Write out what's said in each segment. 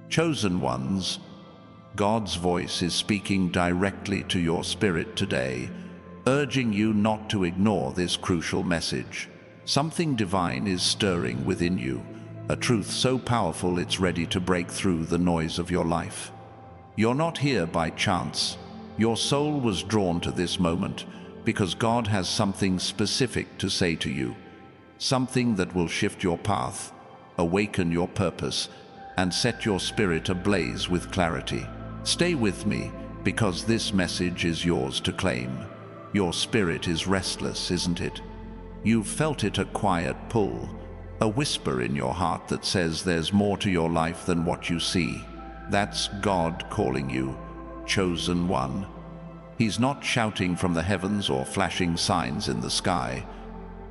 Chosen ones, God's voice is speaking directly to your spirit today, urging you not to ignore this crucial message. Something divine is stirring within you, a truth so powerful it's ready to break through the noise of your life. You're not here by chance. Your soul was drawn to this moment because God has something specific to say to you, something that will shift your path, awaken your purpose, and set your spirit ablaze with clarity. Stay with me, because this message is yours to claim. Your spirit is restless, isn't it? You've felt it, a quiet pull, a whisper in your heart that says there's more to your life than what you see. That's God calling you, chosen one. He's not shouting from the heavens or flashing signs in the sky.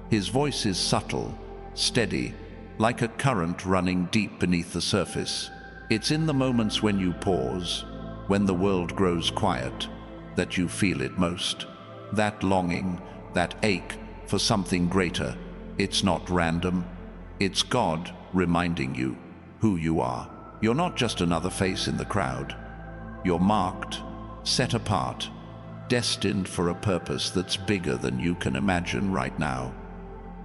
His voice is subtle, steady, like a current running deep beneath the surface. It's in the moments when you pause, when the world grows quiet, that you feel it most. That longing, that ache for something greater. It's not random. It's God reminding you who you are. You're not just another face in the crowd. You're marked, set apart, destined for a purpose that's bigger than you can imagine right now.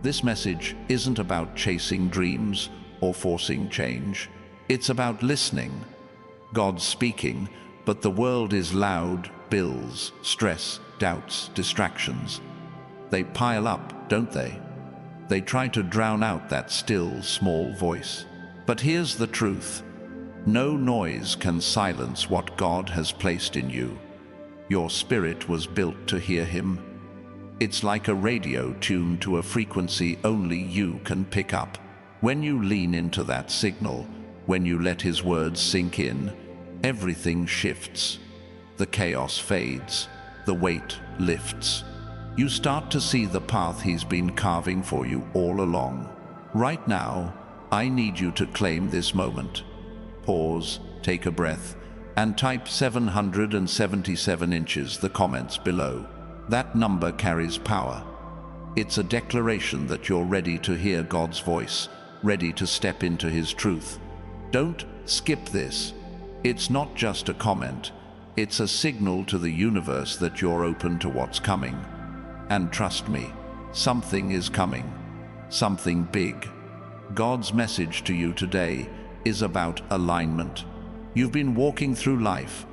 This message isn't about chasing dreams or forcing change. It's about listening. God's speaking, but the world is loud. Bills, stress, doubts, distractions. They pile up, don't they? They try to drown out that still, small voice. But here's the truth. No noise can silence what God has placed in you. Your spirit was built to hear Him. It's like a radio tuned to a frequency only you can pick up. When you lean into that signal, when you let His words sink in, everything shifts. The chaos fades, the weight lifts. You start to see the path He's been carving for you all along. Right now, I need you to claim this moment. Pause, take a breath, and type 777 inches the comments below. That number carries power. It's a declaration that you're ready to hear God's voice, ready to step into His truth. Don't skip this. It's not just a comment. It's a signal to the universe that you're open to what's coming. And trust me, something is coming. Something big. God's message to you today is about alignment. You've been walking through life,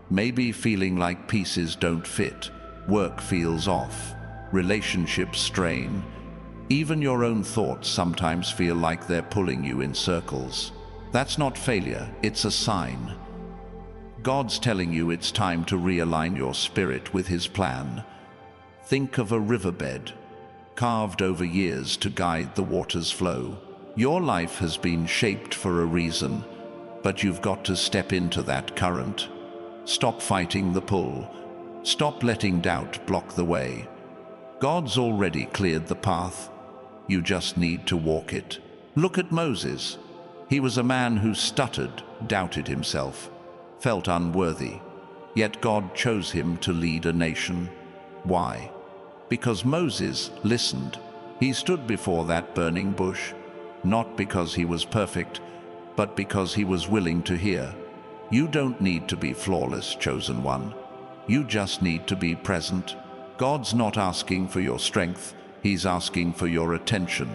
maybe feeling like pieces don't fit. Work feels off, relationships strain. Even your own thoughts sometimes feel like they're pulling you in circles. That's not failure, it's a sign. God's telling you it's time to realign your spirit with His plan. Think of a riverbed, carved over years to guide the water's flow. Your life has been shaped for a reason, but you've got to step into that current. Stop fighting the pull. Stop letting doubt block the way. God's already cleared the path. You just need to walk it. Look at Moses. He was a man who stuttered, doubted himself, felt unworthy. Yet God chose him to lead a nation. Why? Because Moses listened. He stood before that burning bush, not because he was perfect, but because he was willing to hear. You don't need to be flawless, chosen one. You just need to be present. God's not asking for your strength, He's asking for your attention.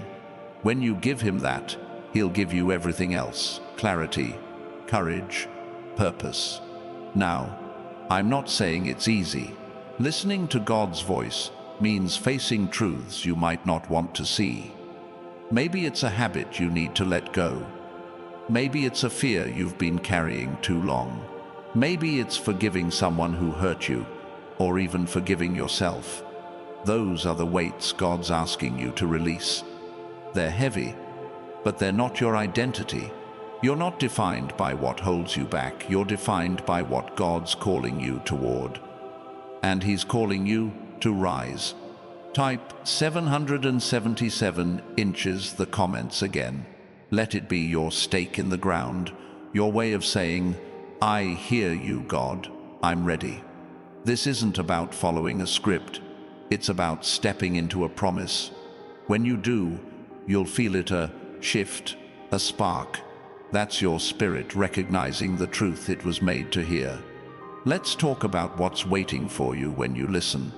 When you give Him that, He'll give you everything else: clarity, courage, purpose. Now, I'm not saying it's easy. Listening to God's voice means facing truths you might not want to see. Maybe it's a habit you need to let go. Maybe it's a fear you've been carrying too long. Maybe it's forgiving someone who hurt you, or even forgiving yourself. Those are the weights God's asking you to release. They're heavy, but they're not your identity. You're not defined by what holds you back. You're defined by what God's calling you toward. And He's calling you to rise. Type 777 inches the comments again. Let it be your stake in the ground, your way of saying, I hear you, God. I'm ready. This isn't about following a script. It's about stepping into a promise. When you do, you'll feel it, a shift, a spark. That's your spirit recognizing the truth it was made to hear. Let's talk about what's waiting for you when you listen.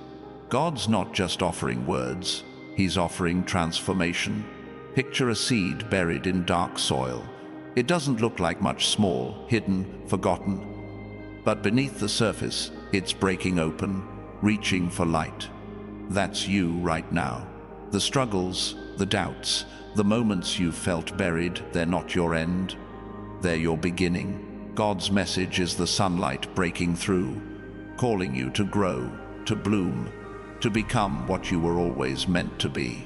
God's not just offering words, He's offering transformation. Picture a seed buried in dark soil. It doesn't look like much, small, hidden, forgotten. But beneath the surface, it's breaking open, reaching for light. That's you right now. The struggles, the doubts, the moments you've felt buried, they're not your end. They're your beginning. God's message is the sunlight breaking through, calling you to grow, to bloom, to become what you were always meant to be.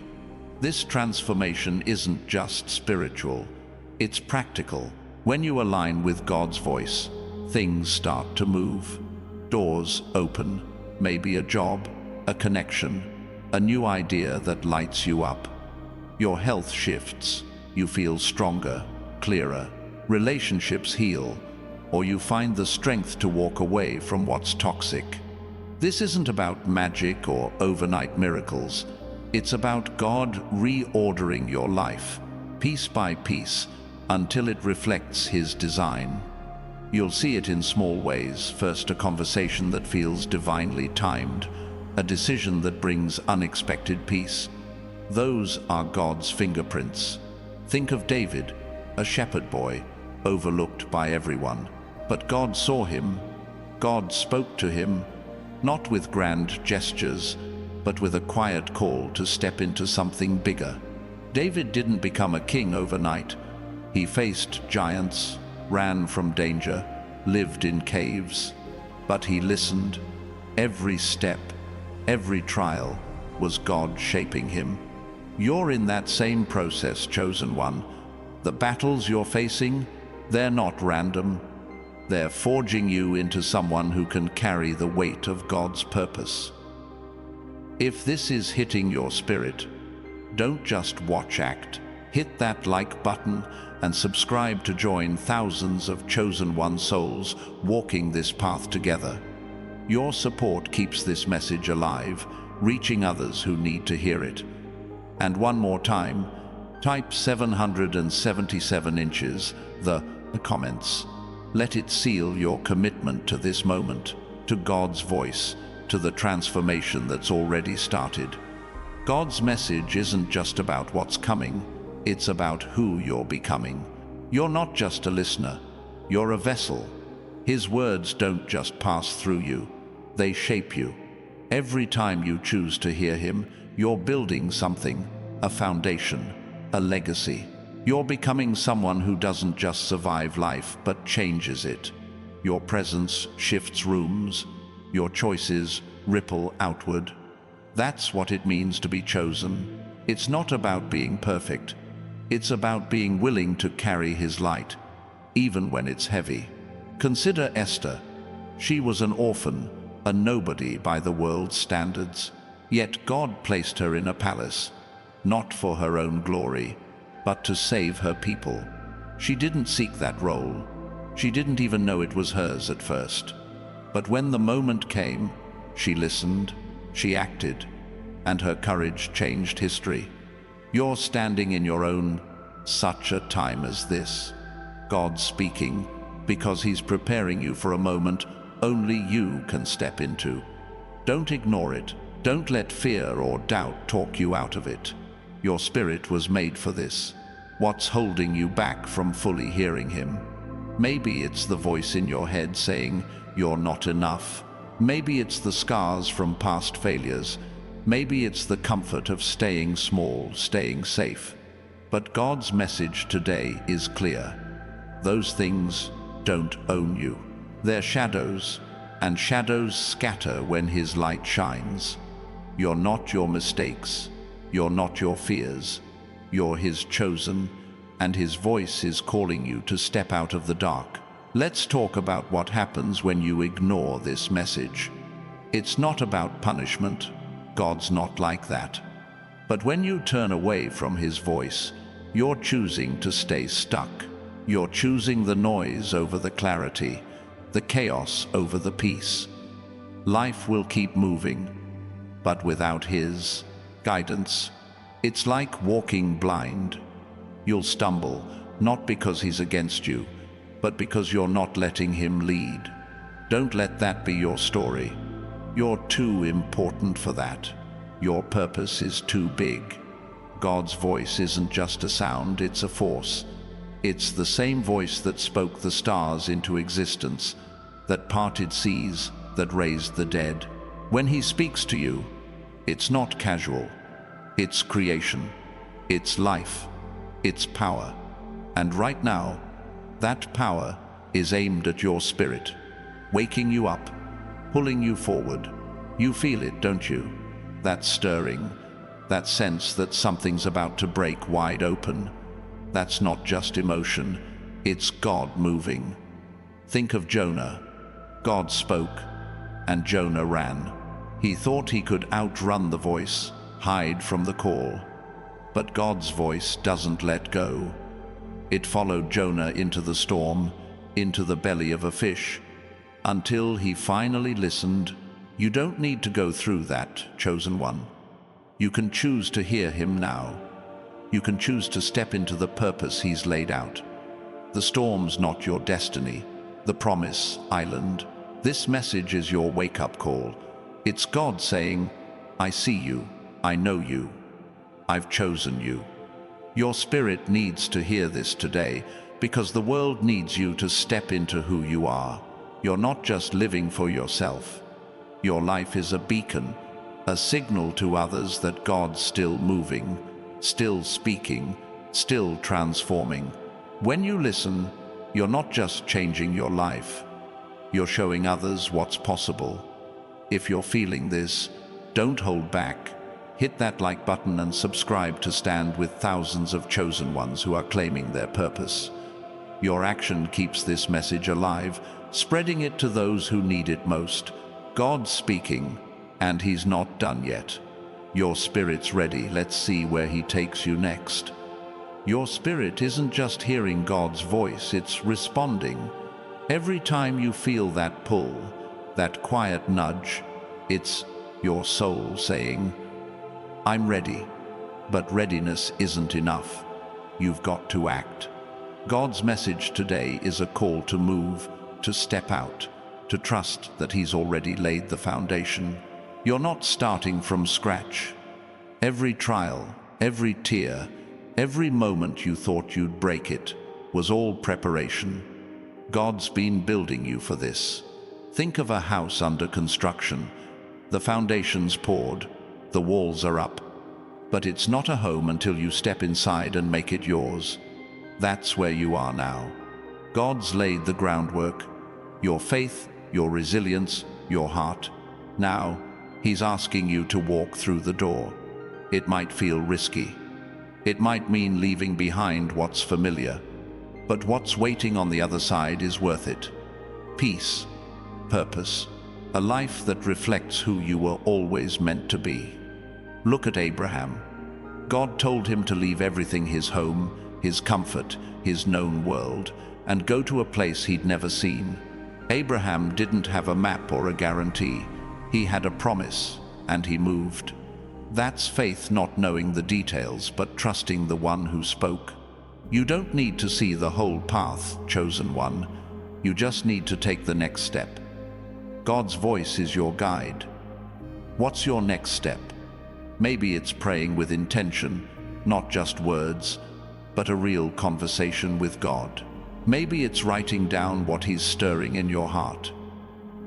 This transformation isn't just spiritual, it's practical. When you align with God's voice, things start to move. Doors open, maybe a job, a connection, a new idea that lights you up. Your health shifts, you feel stronger, clearer, relationships heal, or you find the strength to walk away from what's toxic. This isn't about magic or overnight miracles. It's about God reordering your life, piece by piece, until it reflects His design. You'll see it in small ways. First, a conversation that feels divinely timed, a decision that brings unexpected peace. Those are God's fingerprints. Think of David, a shepherd boy, overlooked by everyone. But God saw him. God spoke to him, not with grand gestures, but with a quiet call to step into something bigger. David didn't become a king overnight. He faced giants, ran from danger, lived in caves. But he listened. Every step, every trial was God shaping him. You're in that same process, chosen one. The battles you're facing, they're not random. They're forging you into someone who can carry the weight of God's purpose. If this is hitting your spirit, don't just watch, act. Hit that like button and subscribe to join thousands of chosen one souls walking this path together. Your support keeps this message alive, reaching others who need to hear it. And one more time, type 777 inches, the comments. Let it seal your commitment to this moment, to God's voice, to the transformation that's already started. God's message isn't just about what's coming, it's about who you're becoming. You're not just a listener, you're a vessel. His words don't just pass through you, they shape you. Every time you choose to hear Him, you're building something, a foundation, a legacy. You're becoming someone who doesn't just survive life, but changes it. Your presence shifts rooms, your choices ripple outward. That's what it means to be chosen. It's not about being perfect. It's about being willing to carry His light, even when it's heavy. Consider Esther. She was an orphan, a nobody by the world's standards. Yet God placed her in a palace, not for her own glory, but to save her people. She didn't seek that role. She didn't even know it was hers at first. But when the moment came, she listened, she acted, and her courage changed history. You're standing in your own such a time as this. God's speaking because He's preparing you for a moment only you can step into. Don't ignore it. Don't let fear or doubt talk you out of it. Your spirit was made for this. What's holding you back from fully hearing Him? Maybe it's the voice in your head saying you're not enough. Maybe it's the scars from past failures. Maybe it's the comfort of staying small, staying safe. But God's message today is clear. Those things don't own you. They're shadows, and shadows scatter when His light shines. You're not your mistakes. You're not your fears. You're His chosen, and His voice is calling you to step out of the dark. Let's talk about what happens when you ignore this message. It's not about punishment. God's not like that. But when you turn away from His voice, you're choosing to stay stuck. You're choosing the noise over the clarity, the chaos over the peace. Life will keep moving, but without His guidance, it's like walking blind. You'll stumble, not because he's against you, but because you're not letting him lead. Don't let that be your story. You're too important for that. Your purpose is too big. God's voice isn't just a sound, it's a force. It's the same voice that spoke the stars into existence, that parted seas, that raised the dead. When he speaks to you, it's not casual. It's creation. It's life. It's power. And right now, that power is aimed at your spirit, waking you up, pulling you forward. You feel it, don't you? That stirring, that sense that something's about to break wide open. That's not just emotion, it's God moving. Think of Jonah. God spoke, and Jonah ran. He thought he could outrun the voice, hide from the call. But God's voice doesn't let go. It followed Jonah into the storm, into the belly of a fish, until he finally listened. You don't need to go through that, chosen one. You can choose to hear him now. You can choose to step into the purpose he's laid out. The storm's not your destiny, the promise island. This message is your wake-up call. It's God saying, I see you, I know you, I've chosen you. Your spirit needs to hear this today, because the world needs you to step into who you are. You're not just living for yourself. Your life is a beacon, a signal to others that God's still moving, still speaking, still transforming. When you listen, you're not just changing your life, you're showing others what's possible. If you're feeling this, don't hold back. Hit that like button and subscribe to stand with thousands of chosen ones who are claiming their purpose. Your action keeps this message alive, spreading it to those who need it most. God's speaking, and he's not done yet. Your spirit's ready. Let's see where he takes you next. Your spirit isn't just hearing God's voice, it's responding. Every time you feel that pull, that quiet nudge, it's your soul saying, I'm ready. But readiness isn't enough. You've got to act. God's message today is a call to move, to step out, to trust that he's already laid the foundation. You're not starting from scratch. Every trial, every tear, every moment you thought you'd break it was all preparation. God's been building you for this. Think of a house under construction. The foundation's poured, the walls are up. But it's not a home until you step inside and make it yours. That's where you are now. God's laid the groundwork, your faith, your resilience, your heart. Now, he's asking you to walk through the door. It might feel risky. It might mean leaving behind what's familiar. But what's waiting on the other side is worth it. Peace, purpose, a life that reflects who you were always meant to be. Look at Abraham. God told him to leave everything, his home, his comfort, his known world, and go to a place he'd never seen. Abraham didn't have a map or a guarantee. He had a promise, and he moved. That's faith, not knowing the details, but trusting the one who spoke. You don't need to see the whole path, chosen one. You just need to take the next step. God's voice is your guide. What's your next step? Maybe it's praying with intention, not just words, but a real conversation with God. Maybe it's writing down what he's stirring in your heart.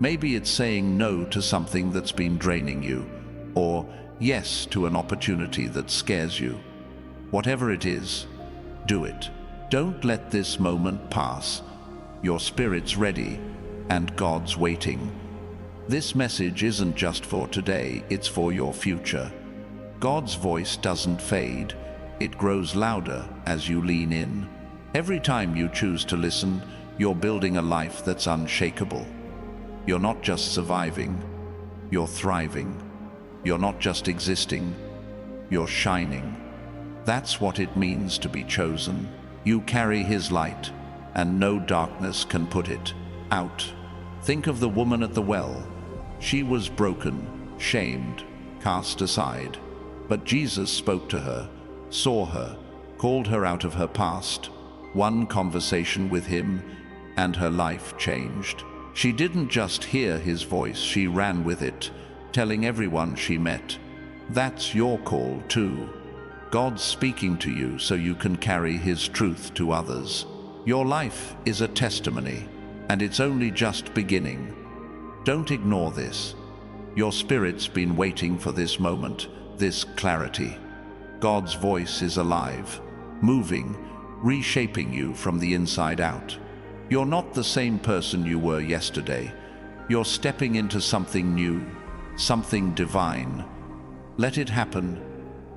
Maybe it's saying no to something that's been draining you, or yes to an opportunity that scares you. Whatever it is, do it. Don't let this moment pass. Your spirit's ready, and God's waiting. This message isn't just for today, it's for your future. God's voice doesn't fade. It grows louder as you lean in. Every time you choose to listen, you're building a life that's unshakable. You're not just surviving, you're thriving. You're not just existing, you're shining. That's what it means to be chosen. You carry his light, and no darkness can put it out. Think of the woman at the well. She was broken, shamed, cast aside. But Jesus spoke to her, saw her, called her out of her past. one conversation with him, and her life changed. She didn't just hear his voice, she ran with it, telling everyone she met. That's your call too. God's speaking to you so you can carry his truth to others. Your life is a testimony, and it's only just beginning. Don't ignore this. Your spirit's been waiting for this moment, this clarity. God's voice is alive, moving, reshaping you from the inside out. You're not the same person you were yesterday. You're stepping into something new, something divine. Let it happen.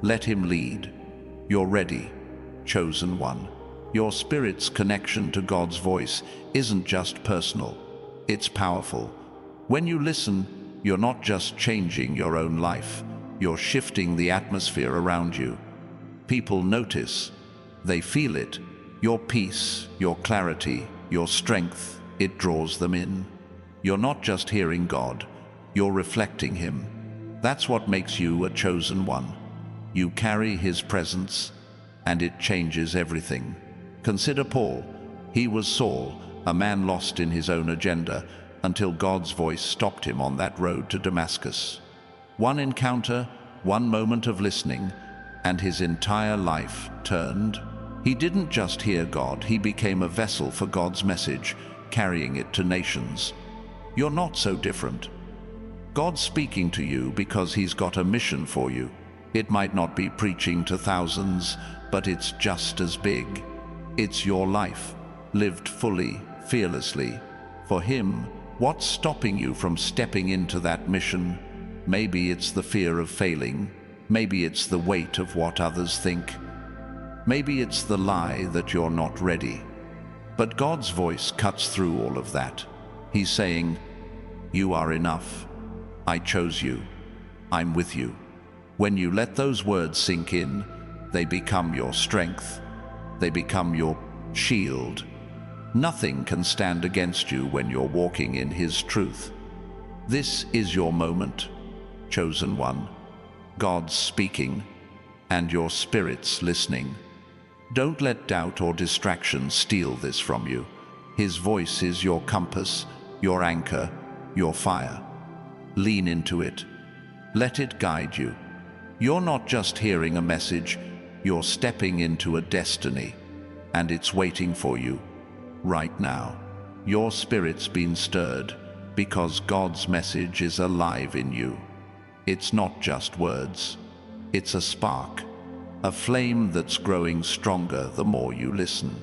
Let him lead. You're ready, chosen one. Your spirit's connection to God's voice isn't just personal. It's powerful. When you listen, you're not just changing your own life. You're shifting the atmosphere around you. People notice. They feel it. Your peace, your clarity, your strength, it draws them in. You're not just hearing God. You're reflecting him. That's what makes you a chosen one. You carry his presence, and it changes everything. Consider Paul. He was Saul, a man lost in his own agenda, until God's voice stopped him on that road to Damascus. One encounter, one moment of listening, and his entire life turned. He didn't just hear God, he became a vessel for God's message, carrying it to nations. You're not so different. God's speaking to you because he's got a mission for you. It might not be preaching to thousands, but it's just as big. It's your life, lived fully, fearlessly. For him, what's stopping you from stepping into that mission? Maybe it's the fear of failing. Maybe it's the weight of what others think. Maybe it's the lie that you're not ready. But God's voice cuts through all of that. He's saying, "You are enough. I chose you. I'm with you." When you let those words sink in, they become your strength. They become your shield. Nothing can stand against you when you're walking in his truth. This is your moment, chosen one. God's speaking, and your spirit's listening. Don't let doubt or distraction steal this from you. His voice is your compass, your anchor, your fire. Lean into it. Let it guide you. You're not just hearing a message, you're stepping into a destiny, and it's waiting for you right now. Your spirit's been stirred because God's message is alive in you. It's not just words. It's a spark, a flame that's growing stronger the more you listen.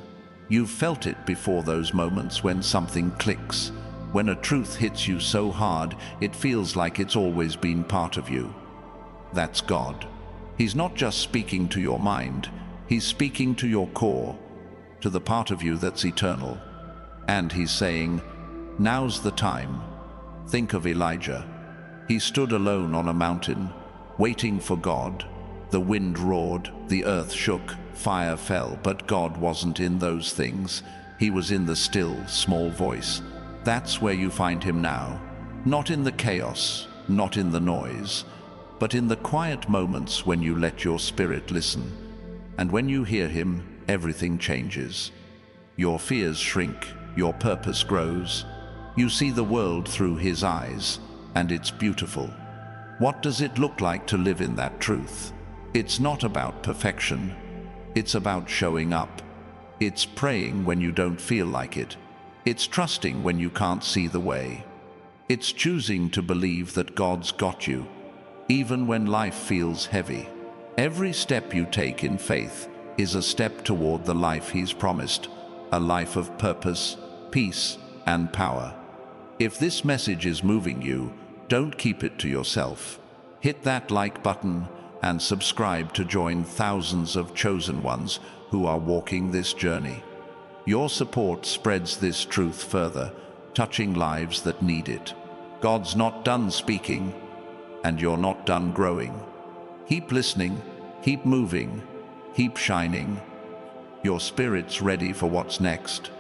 You've felt it before, those moments when something clicks, when a truth hits you so hard it feels like it's always been part of you. That's God. He's not just speaking to your mind, he's speaking to your core, to the part of you that's eternal. And he's saying, now's the time. Think of Elijah. He stood alone on a mountain, waiting for God. The wind roared, the earth shook, fire fell, but God wasn't in those things. He was in the still, small voice. That's where you find him now. Not in the chaos, not in the noise, but in the quiet moments when you let your spirit listen. And when you hear him, everything changes. Your fears shrink, your purpose grows. You see the world through his eyes, and it's beautiful. What does it look like to live in that truth? It's not about perfection. It's about showing up. It's praying when you don't feel like it. It's trusting when you can't see the way. It's choosing to believe that God's got you, even when life feels heavy. Every step you take in faith is a step toward the life he's promised, a life of purpose, peace, and power. If this message is moving you, don't keep it to yourself. Hit that like button and subscribe to join thousands of chosen ones who are walking this journey. Your support spreads this truth further, touching lives that need it. God's not done speaking, and you're not done growing. Keep listening, keep moving, keep shining. Your spirit's ready for what's next.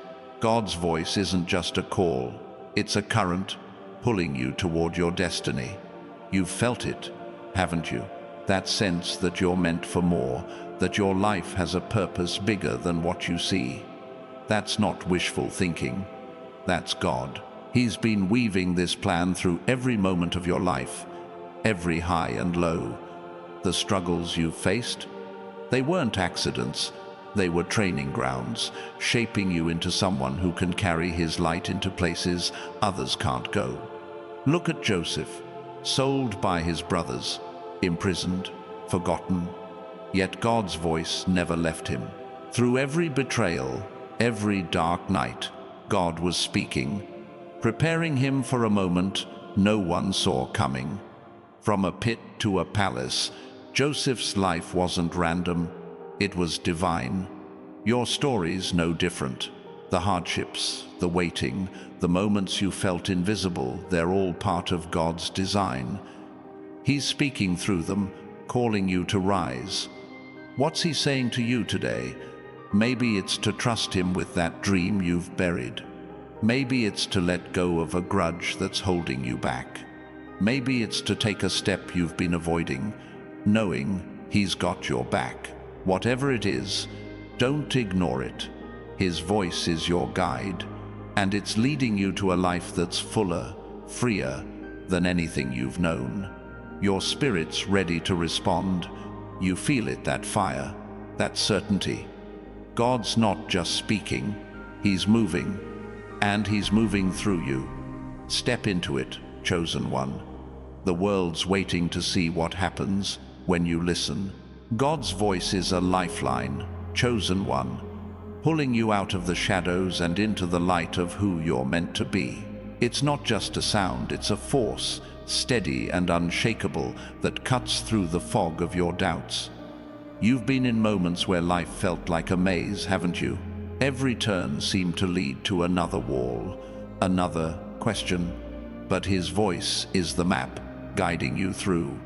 God's voice isn't just a call, it's a current pulling you toward your destiny. You've felt it, haven't you? That sense that you're meant for more, that your life has a purpose bigger than what you see. That's not wishful thinking. That's God. He's been weaving this plan through every moment of your life, every high and low. The struggles you've faced, they weren't accidents. They were training grounds, shaping you into someone who can carry his light into places others can't go. Look at Joseph, sold by his brothers, imprisoned, forgotten. Yet God's voice never left him. Through every betrayal, every dark night, God was speaking, preparing him for a moment no one saw coming. From a pit to a palace, Joseph's life wasn't random, it was divine. Your story's no different. The hardships, the waiting, the moments you felt invisible, they're all part of God's design. He's speaking through them, calling you to rise. What's he saying to you today? Maybe it's to trust him with that dream you've buried. Maybe it's to let go of a grudge that's holding you back. Maybe it's to take a step you've been avoiding, knowing he's got your back. Whatever it is, don't ignore it. His voice is your guide, and it's leading you to a life that's fuller, freer than anything you've known. Your spirit's ready to respond. You feel it, that fire, that certainty. God's not just speaking, he's moving, and he's moving through you. Step into it, chosen one. The world's waiting to see what happens when you listen. God's voice is a lifeline, chosen one, pulling you out of the shadows and into the light of who you're meant to be. It's not just a sound, it's a force, steady and unshakable, that cuts through the fog of your doubts. You've been in moments where life felt like a maze, haven't you? Every turn seemed to lead to another wall, another question. But his voice is the map, guiding you through.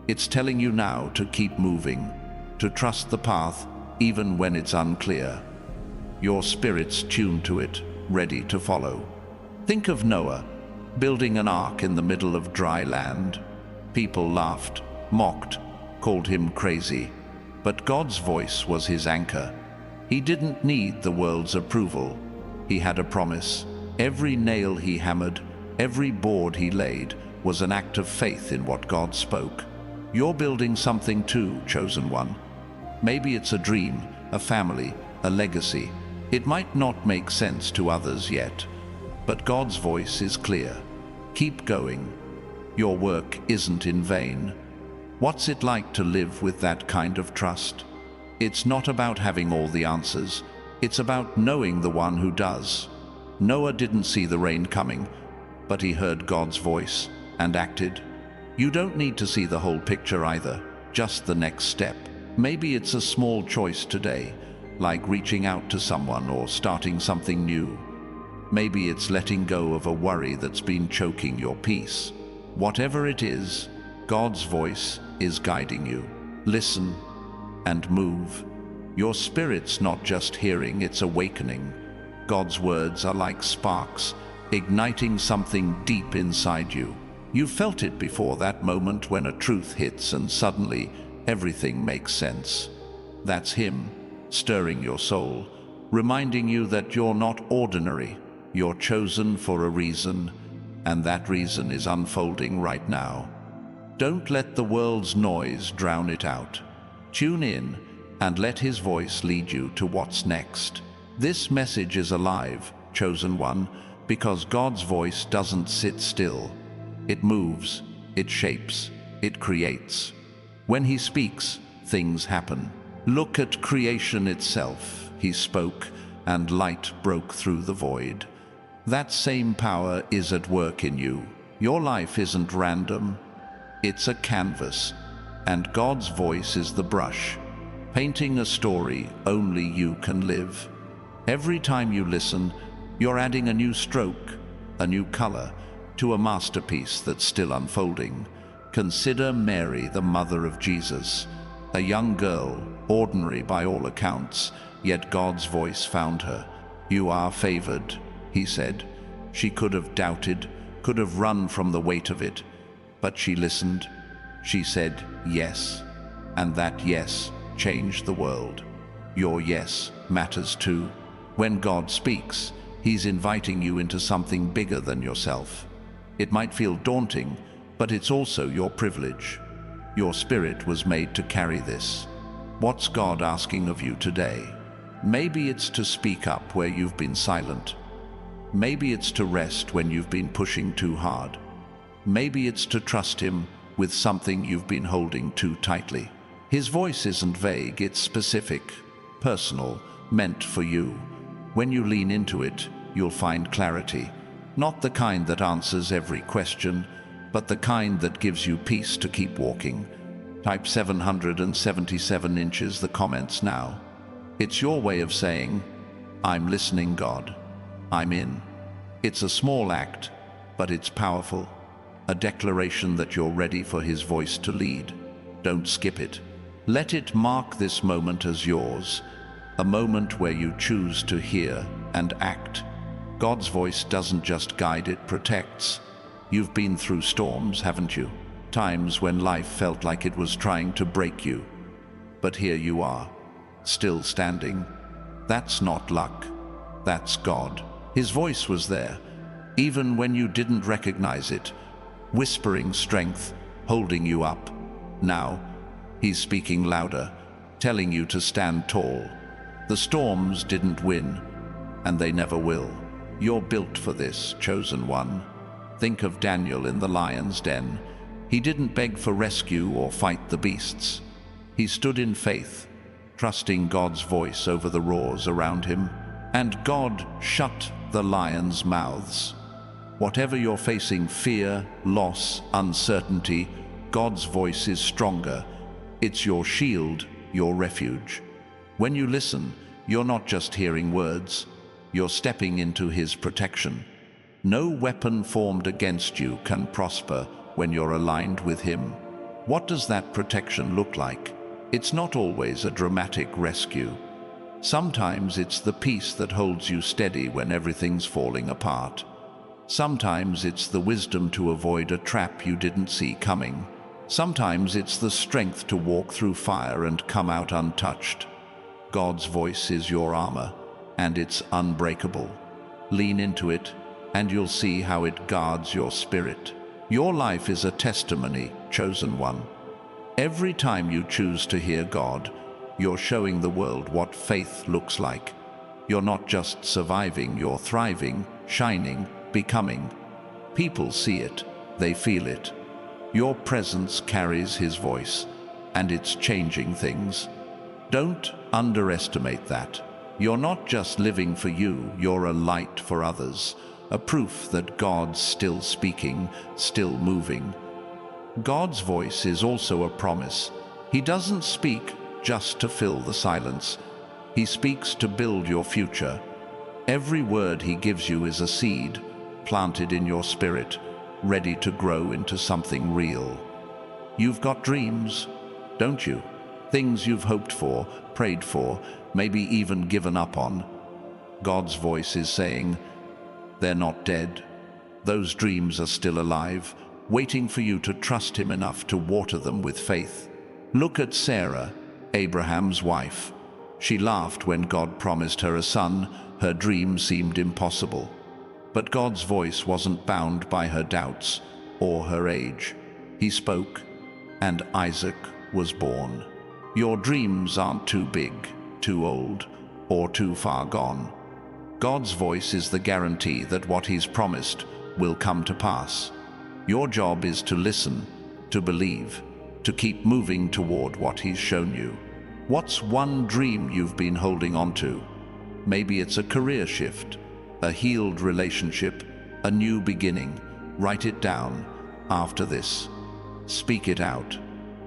It's telling you now to keep moving, to trust the path even when it's unclear. Your spirit's tuned to it, ready to follow. Think of Noah, building an ark in the middle of dry land. People laughed, mocked, called him crazy. But God's voice was his anchor. He didn't need the world's approval. He had a promise. Every nail he hammered, every board he laid, was an act of faith in what God spoke. You're building something too, chosen one. Maybe it's a dream, a family, a legacy. It might not make sense to others yet, but God's voice is clear. Keep going. Your work isn't in vain. What's it like to live with that kind of trust? It's not about having all the answers. It's about knowing the one who does. Noah didn't see the rain coming, but he heard God's voice and acted. You don't need to see the whole picture either, just the next step. Maybe it's a small choice today, like reaching out to someone or starting something new. Maybe it's letting go of a worry that's been choking your peace. Whatever it is, God's voice is guiding you. Listen and move. Your spirit's not just hearing, it's awakening. God's words are like sparks, igniting something deep inside you. You felt it before, that moment when a truth hits and suddenly everything makes sense. That's him, stirring your soul, reminding you that you're not ordinary. You're chosen for a reason, and that reason is unfolding right now. Don't let the world's noise drown it out. Tune in and let his voice lead you to what's next. This message is alive, chosen one, because God's voice doesn't sit still. It moves, it shapes, it creates. When he speaks, things happen. Look at creation itself. He spoke, and light broke through the void. That same power is at work in you. Your life isn't random. It's a canvas, and God's voice is the brush, painting a story only you can live. Every time you listen, you're adding a new stroke, a new color, to a masterpiece that's still unfolding. Consider Mary, the mother of Jesus, a young girl, ordinary by all accounts, yet God's voice found her. You are favored, he said. She could have doubted, could have run from the weight of it, but she listened. She said yes, and that yes changed the world. Your yes matters too. When God speaks, He's inviting you into something bigger than yourself. It might feel daunting, but it's also your privilege. Your spirit was made to carry this. What's God asking of you today? Maybe it's to speak up where you've been silent. Maybe it's to rest when you've been pushing too hard. Maybe it's to trust Him with something you've been holding too tightly. His voice isn't vague, it's specific, personal, meant for you. When you lean into it, you'll find clarity. Not the kind that answers every question, but the kind that gives you peace to keep walking. Type 777 inches the comments now. It's your way of saying, I'm listening, God. I'm in. It's a small act, but it's powerful. A declaration that you're ready for His voice to lead. Don't skip it. Let it mark this moment as yours. A moment where you choose to hear and act. God's voice doesn't just guide, it protects. You've been through storms, haven't you? Times when life felt like it was trying to break you. But here you are, still standing. That's not luck. That's God. His voice was there, even when you didn't recognize it, whispering strength, holding you up. Now, He's speaking louder, telling you to stand tall. The storms didn't win, and they never will. You're built for this, chosen one. Think of Daniel in the lion's den. He didn't beg for rescue or fight the beasts. He stood in faith, trusting God's voice over the roars around him. And God shut the lions' mouths. Whatever you're facing, fear, loss, uncertainty, God's voice is stronger. It's your shield, your refuge. When you listen, you're not just hearing words, you're stepping into His protection. No weapon formed against you can prosper when you're aligned with Him. What does that protection look like? It's not always a dramatic rescue. Sometimes it's the peace that holds you steady when everything's falling apart. Sometimes it's the wisdom to avoid a trap you didn't see coming. Sometimes it's the strength to walk through fire and come out untouched. God's voice is your armor, and it's unbreakable. Lean into it, and you'll see how it guards your spirit. Your life is a testimony, chosen one. Every time you choose to hear God, you're showing the world what faith looks like. You're not just surviving, you're thriving, shining, becoming. People see it, they feel it. Your presence carries His voice, and it's changing things. Don't underestimate that. You're not just living for you, you're a light for others, a proof that God's still speaking, still moving. God's voice is also a promise. He doesn't speak just to fill the silence. He speaks to build your future. Every word He gives you is a seed, planted in your spirit, ready to grow into something real. You've got dreams, don't you? Things you've hoped for, prayed for, maybe even given up on. God's voice is saying, they're not dead. Those dreams are still alive, waiting for you to trust Him enough to water them with faith. Look at Sarah, Abraham's wife. She laughed when God promised her a son. Her dream seemed impossible. But God's voice wasn't bound by her doubts or her age. He spoke, and Isaac was born. Your dreams aren't too big, too old, or too far gone. God's voice is the guarantee that what He's promised will come to pass. Your job is to listen, to believe, to keep moving toward what He's shown you. What's one dream you've been holding on to? Maybe it's a career shift, a healed relationship, a new beginning. Write it down. After this, speak it out.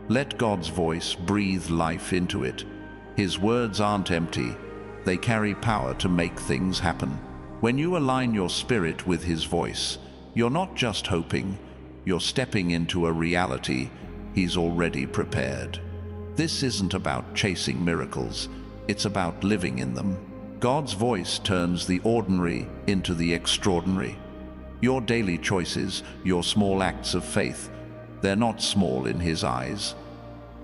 Let God's voice breathe life into it. His words aren't empty. They carry power to make things happen. When you align your spirit with His voice, you're not just hoping, you're stepping into a reality He's already prepared. This isn't about chasing miracles, it's about living in them. God's voice turns the ordinary into the extraordinary. Your daily choices, your small acts of faith, they're not small in His eyes.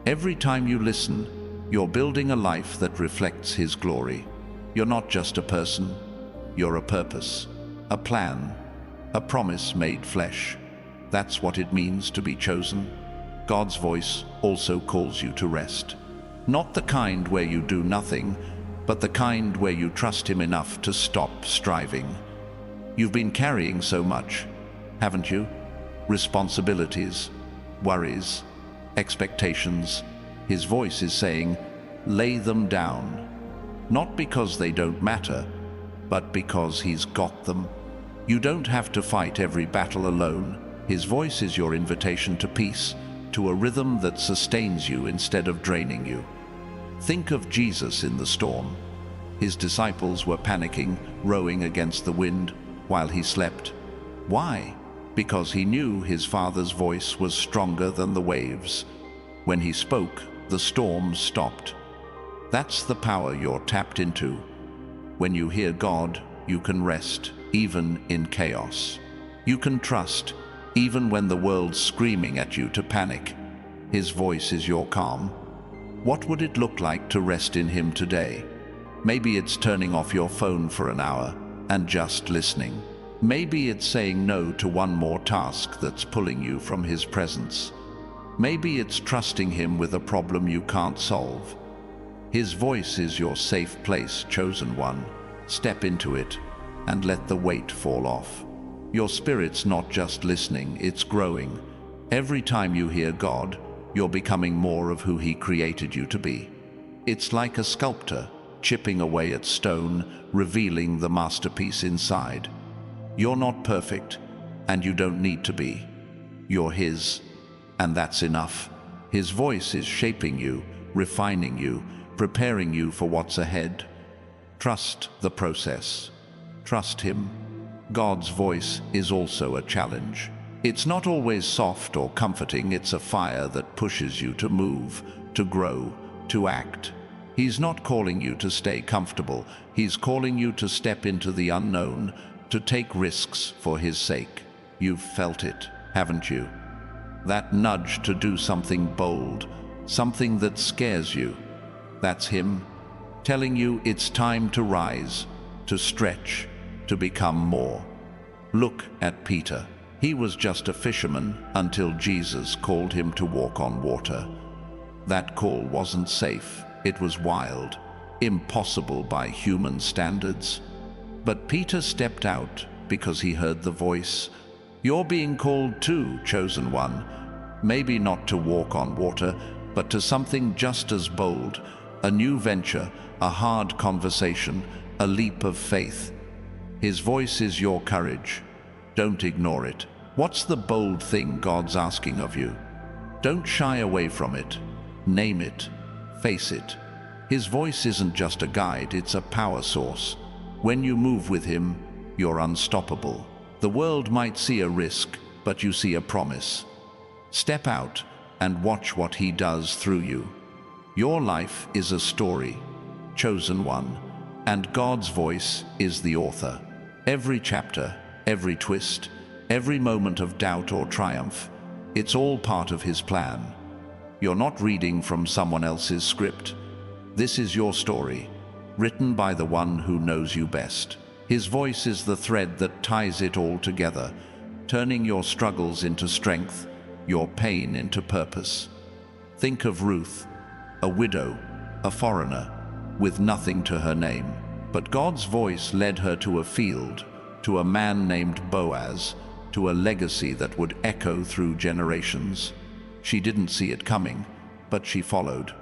Every time you listen, you're building a life that reflects His glory. You're not just a person, you're a purpose, a plan, a promise made flesh. That's what it means to be chosen. God's voice also calls you to rest. Not the kind where you do nothing, but the kind where you trust Him enough to stop striving. You've been carrying so much, haven't you? Responsibilities, worries, expectations. His voice is saying, lay them down. Not because they don't matter, but because He's got them. You don't have to fight every battle alone. His voice is your invitation to peace, to a rhythm that sustains you instead of draining you. Think of Jesus in the storm. His disciples were panicking, rowing against the wind while He slept. Why? Because He knew His Father's voice was stronger than the waves. When He spoke, the storm stopped. That's the power you're tapped into. When you hear God, you can rest, even in chaos. You can trust, even when the world's screaming at you to panic. His voice is your calm. What would it look like to rest in Him today? Maybe it's turning off your phone for an hour and just listening. Maybe it's saying no to one more task that's pulling you from His presence. Maybe it's trusting Him with a problem you can't solve. His voice is your safe place, chosen one. Step into it and let the weight fall off. Your spirit's not just listening, it's growing. Every time you hear God, you're becoming more of who He created you to be. It's like a sculptor chipping away at stone, revealing the masterpiece inside. You're not perfect, and you don't need to be. You're His, and that's enough. His voice is shaping you, refining you, preparing you for what's ahead. Trust the process. Trust Him. God's voice is also a challenge. It's not always soft or comforting, it's a fire that pushes you to move, to grow, to act. He's not calling you to stay comfortable, He's calling you to step into the unknown, to take risks for His sake. You've felt it, haven't you? That nudge to do something bold, something that scares you. That's Him, telling you it's time to rise, to stretch, to become more. Look at Peter. He was just a fisherman until Jesus called him to walk on water. That call wasn't safe. It was wild, impossible by human standards. But Peter stepped out because he heard the voice. You're being called too, chosen one. Maybe not to walk on water, but to something just as bold. A new venture, a hard conversation, a leap of faith. His voice is your courage. Don't ignore it. What's the bold thing God's asking of you? Don't shy away from it. Name it. Face it. His voice isn't just a guide, it's a power source. When you move with Him, you're unstoppable. The world might see a risk, but you see a promise. Step out and watch what He does through you. Your life is a story, chosen one, and God's voice is the author. Every chapter, every twist, every moment of doubt or triumph, it's all part of His plan. You're not reading from someone else's script. This is your story, written by the one who knows you best. His voice is the thread that ties it all together, turning your struggles into strength, your pain into purpose. Think of Ruth, a widow, a foreigner, with nothing to her name. But God's voice led her to a field, to a man named Boaz, to a legacy that would echo through generations. She didn't see it coming, but she followed.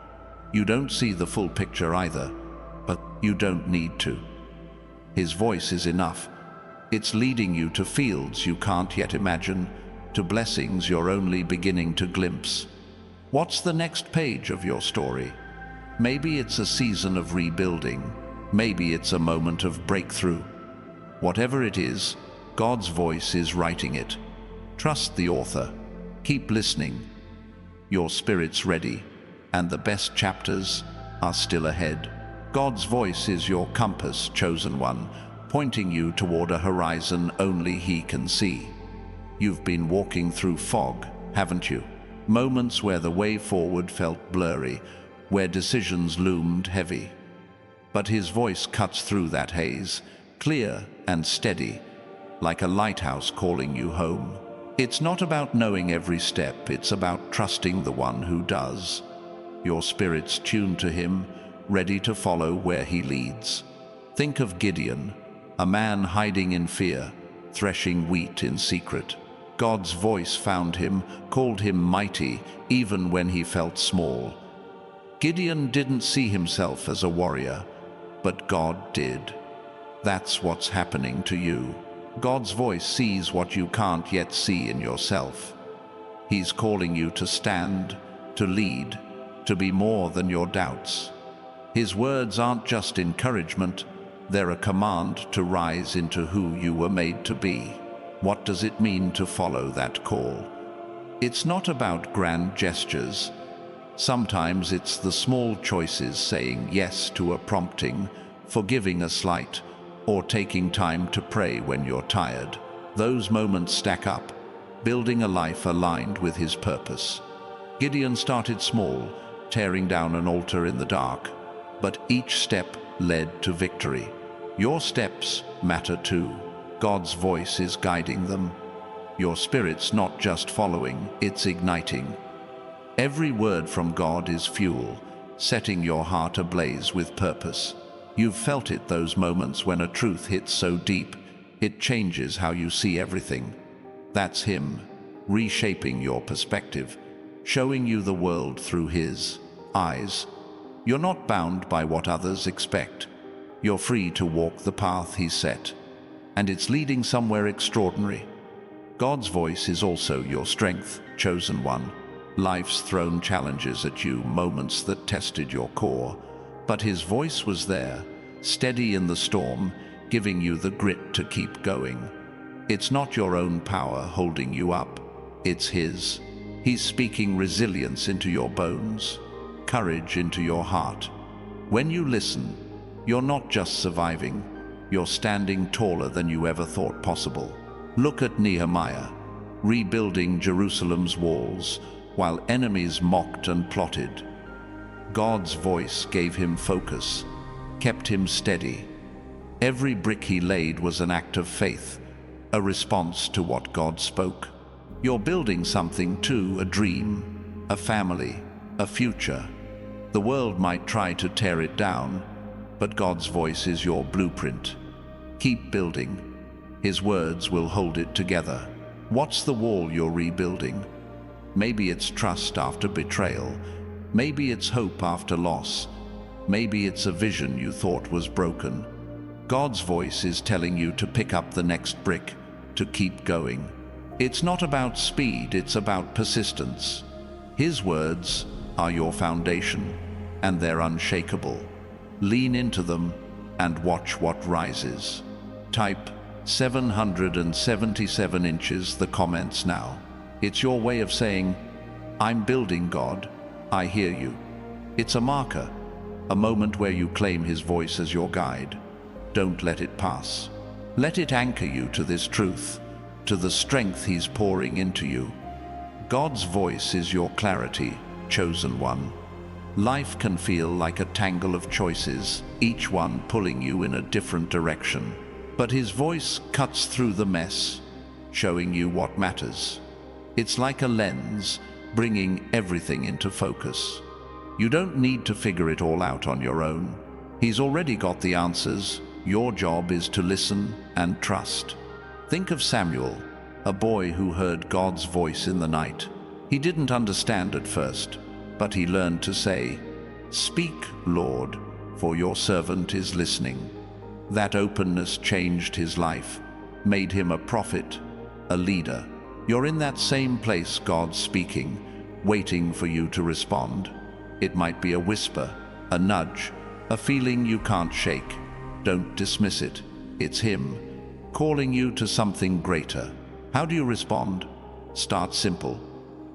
You don't see the full picture either, but you don't need to. His voice is enough. It's leading you to fields you can't yet imagine, to blessings you're only beginning to glimpse. What's the next page of your story? Maybe it's a season of rebuilding. Maybe it's a moment of breakthrough. Whatever it is, God's voice is writing it. Trust the author. Keep listening. Your spirit's ready, and the best chapters are still ahead. God's voice is your compass, chosen one, pointing you toward a horizon only He can see. You've been walking through fog, haven't you? Moments where the way forward felt blurry, where decisions loomed heavy. But his voice cuts through that haze, clear and steady, like a lighthouse calling you home. It's not about knowing every step, it's about trusting the one who does. Your spirit's tuned to him, ready to follow where he leads. Think of Gideon, a man hiding in fear, threshing wheat in secret. God's voice found him, called him mighty, even when he felt small. Gideon didn't see himself as a warrior, but God did. That's what's happening to you. God's voice sees what you can't yet see in yourself. He's calling you to stand, to lead, to be more than your doubts. His words aren't just encouragement, they're a command to rise into who you were made to be. What does it mean to follow that call? It's not about grand gestures. Sometimes it's the small choices, saying yes to a prompting, forgiving a slight, or taking time to pray when you're tired. Those moments stack up, building a life aligned with his purpose. Gideon started small, tearing down an altar in the dark, but each step led to victory. Your steps matter too. God's voice is guiding them. Your spirit's not just following, it's igniting. Every word from God is fuel, setting your heart ablaze with purpose. You've felt it, those moments when a truth hits so deep, it changes how you see everything. That's him, reshaping your perspective, showing you the world through his eyes. You're not bound by what others expect. You're free to walk the path he set, and it's leading somewhere extraordinary. God's voice is also your strength, chosen one. Life's thrown challenges at you, moments that tested your core, but his voice was there, steady in the storm, giving you the grit to keep going. It's not your own power holding you up, it's his. He's speaking resilience into your bones, courage into your heart. When you listen, you're not just surviving, you're standing taller than you ever thought possible. Look at Nehemiah, rebuilding Jerusalem's walls while enemies mocked and plotted. God's voice gave him focus, kept him steady. Every brick he laid was an act of faith, a response to what God spoke. You're building something too, a dream, a family, a future. The world might try to tear it down, but God's voice is your blueprint. Keep building. His words will hold it together. What's the wall you're rebuilding? Maybe it's trust after betrayal. Maybe it's hope after loss. Maybe it's a vision you thought was broken. God's voice is telling you to pick up the next brick, to keep going. It's not about speed, it's about persistence. His words are your foundation, and they're unshakable. Lean into them and watch what rises. Type 777 inches the comments now. It's your way of saying, I'm building, God, I hear you. It's a marker, a moment where you claim his voice as your guide. Don't let it pass. Let it anchor you to this truth, to the strength he's pouring into you. God's voice is your clarity, chosen one. Life can feel like a tangle of choices, each one pulling you in a different direction. But his voice cuts through the mess, showing you what matters. It's like a lens, bringing everything into focus. You don't need to figure it all out on your own. He's already got the answers. Your job is to listen and trust. Think of Samuel, a boy who heard God's voice in the night. He didn't understand at first, but he learned to say, "Speak, Lord, for your servant is listening." That openness changed his life, made him a prophet, a leader. You're in that same place, God's speaking, waiting for you to respond. It might be a whisper, a nudge, a feeling you can't shake. Don't dismiss it. It's him, calling you to something greater. How do you respond? Start simple.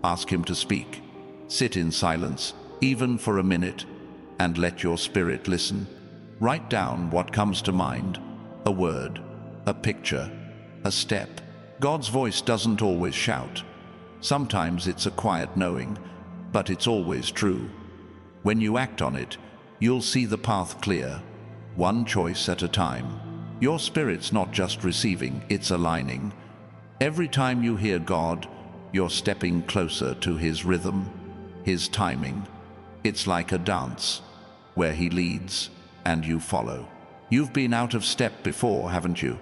Ask him to speak. Sit in silence, even for a minute, and let your spirit listen. Write down what comes to mind, a word, a picture, a step. God's voice doesn't always shout. Sometimes it's a quiet knowing, but it's always true. When you act on it, you'll see the path clear, one choice at a time. Your spirit's not just receiving, it's aligning. Every time you hear God, you're stepping closer to His rhythm, His timing. It's like a dance, where He leads and you follow. You've been out of step before, haven't you?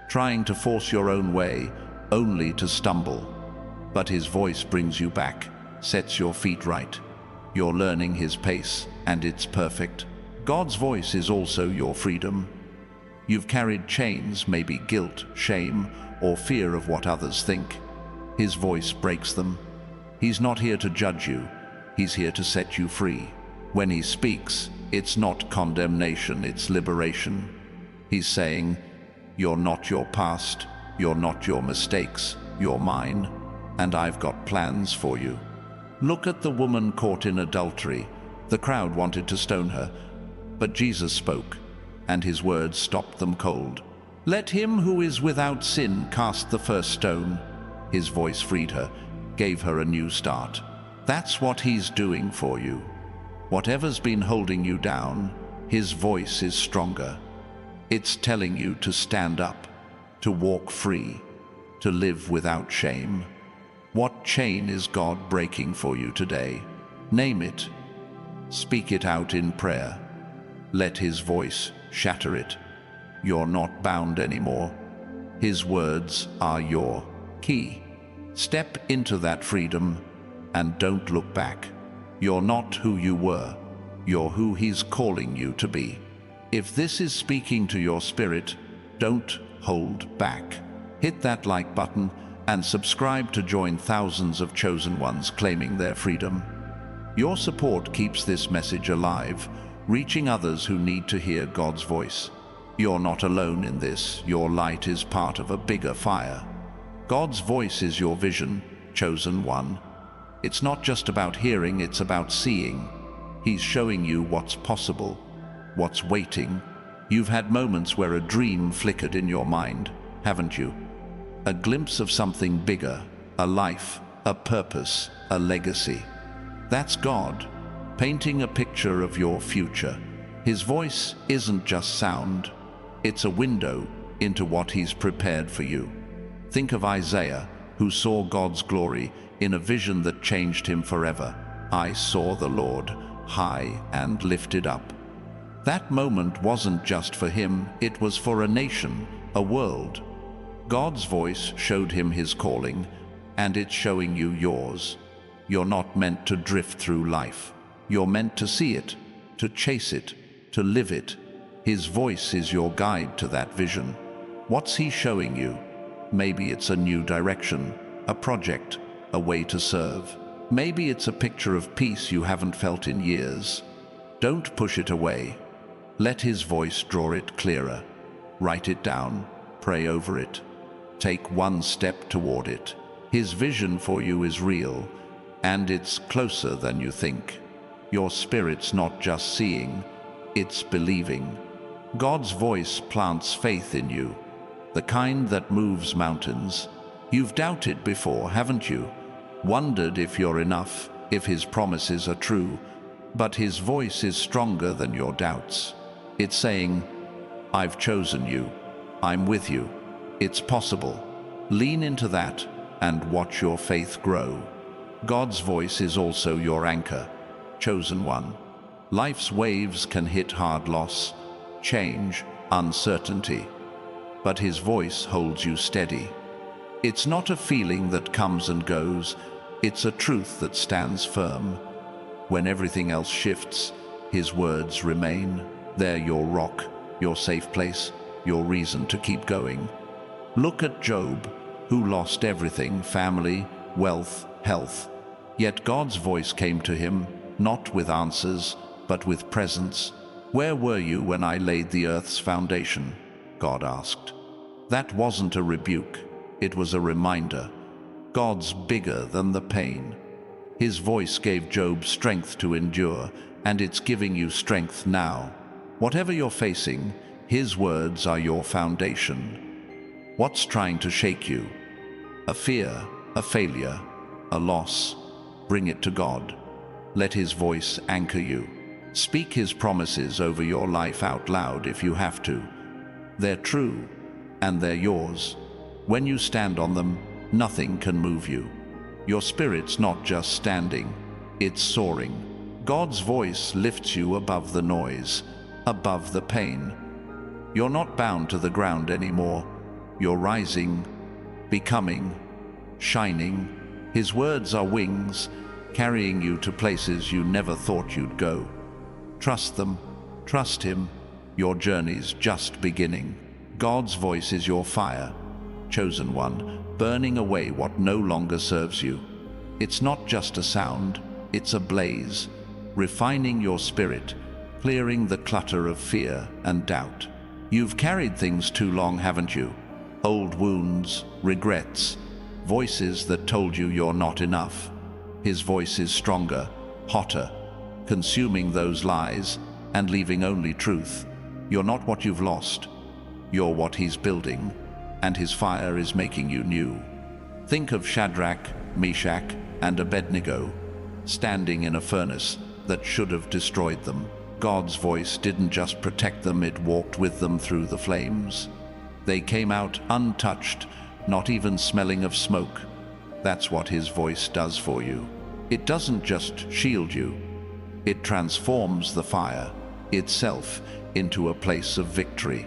Trying to force your own way, only to stumble. But His voice brings you back, sets your feet right. You're learning His pace, and it's perfect. God's voice is also your freedom. You've carried chains, maybe guilt, shame, or fear of what others think. His voice breaks them. He's not here to judge you. He's here to set you free. When He speaks, it's not condemnation, it's liberation. He's saying, you're not your past, you're not your mistakes, you're mine, and I've got plans for you. Look at the woman caught in adultery. The crowd wanted to stone her, but Jesus spoke, and His words stopped them cold. Let him who is without sin cast the first stone. His voice freed her, gave her a new start. That's what He's doing for you. Whatever's been holding you down, His voice is stronger. It's telling you to stand up, to walk free, to live without shame. What chain is God breaking for you today? Name it. Speak it out in prayer. Let His voice shatter it. You're not bound anymore. His words are your key. Step into that freedom and don't look back. You're not who you were. You're who He's calling you to be. If this is speaking to your spirit, don't hold back. Hit that like button and subscribe to join thousands of chosen ones claiming their freedom. Your support keeps this message alive, reaching others who need to hear God's voice. You're not alone in this. Your light is part of a bigger fire. God's voice is your vision, chosen one. It's not just about hearing, it's about seeing. He's showing you what's possible, what's waiting. You've had moments where a dream flickered in your mind, haven't you? A glimpse of something bigger, a life, a purpose, a legacy. That's God, painting a picture of your future. His voice isn't just sound, it's a window into what He's prepared for you. Think of Isaiah, who saw God's glory in a vision that changed him forever. I saw the Lord high and lifted up. That moment wasn't just for him, it was for a nation, a world. God's voice showed him His calling, and it's showing you yours. You're not meant to drift through life. You're meant to see it, to chase it, to live it. His voice is your guide to that vision. What's He showing you? Maybe it's a new direction, a project, a way to serve. Maybe it's a picture of peace you haven't felt in years. Don't push it away. Let His voice draw it clearer. Write it down, pray over it. Take one step toward it. His vision for you is real, and it's closer than you think. Your spirit's not just seeing, it's believing. God's voice plants faith in you, the kind that moves mountains. You've doubted before, haven't you? Wondered if you're enough, if His promises are true. But His voice is stronger than your doubts. It's saying, I've chosen you. I'm with you. It's possible. Lean into that and watch your faith grow. God's voice is also your anchor, chosen one. Life's waves can hit hard loss, change, uncertainty. But His voice holds you steady. It's not a feeling that comes and goes, it's a truth that stands firm. When everything else shifts, His words remain. They're your rock, your safe place, your reason to keep going. Look at Job, who lost everything, family, wealth, health. Yet God's voice came to him, not with answers, but with presence. Where were you when I laid the earth's foundation? God asked. That wasn't a rebuke, it was a reminder. God's bigger than the pain. His voice gave Job strength to endure, and it's giving you strength now. Whatever you're facing, His words are your foundation. What's trying to shake you? A fear, a failure, a loss? Bring it to God. Let His voice anchor you. Speak his promises over your life out loud if you have to. They're true, and they're yours. When you stand on them, nothing can move you. Your spirit's not just standing, it's soaring. God's voice lifts you above the noise, above the pain. You're not bound to the ground anymore. You're rising, becoming, shining. His words are wings, carrying you to places you never thought you'd go. Trust them, trust him. Your journey's just beginning. God's voice is your fire, chosen one, burning away what no longer serves you. It's not just a sound, it's a blaze, refining your spirit, clearing the clutter of fear and doubt. You've carried things too long, haven't you? Old wounds, regrets, voices that told you you're not enough. His voice is stronger, hotter, consuming those lies and leaving only truth. You're not what you've lost. You're what he's building, and his fire is making you new. Think of Shadrach, Meshach, and Abednego, standing in a furnace that should have destroyed them. God's voice didn't just protect them, it walked with them through the flames. They came out untouched, not even smelling of smoke. That's what his voice does for you. It doesn't just shield you, it transforms the fire itself into a place of victory.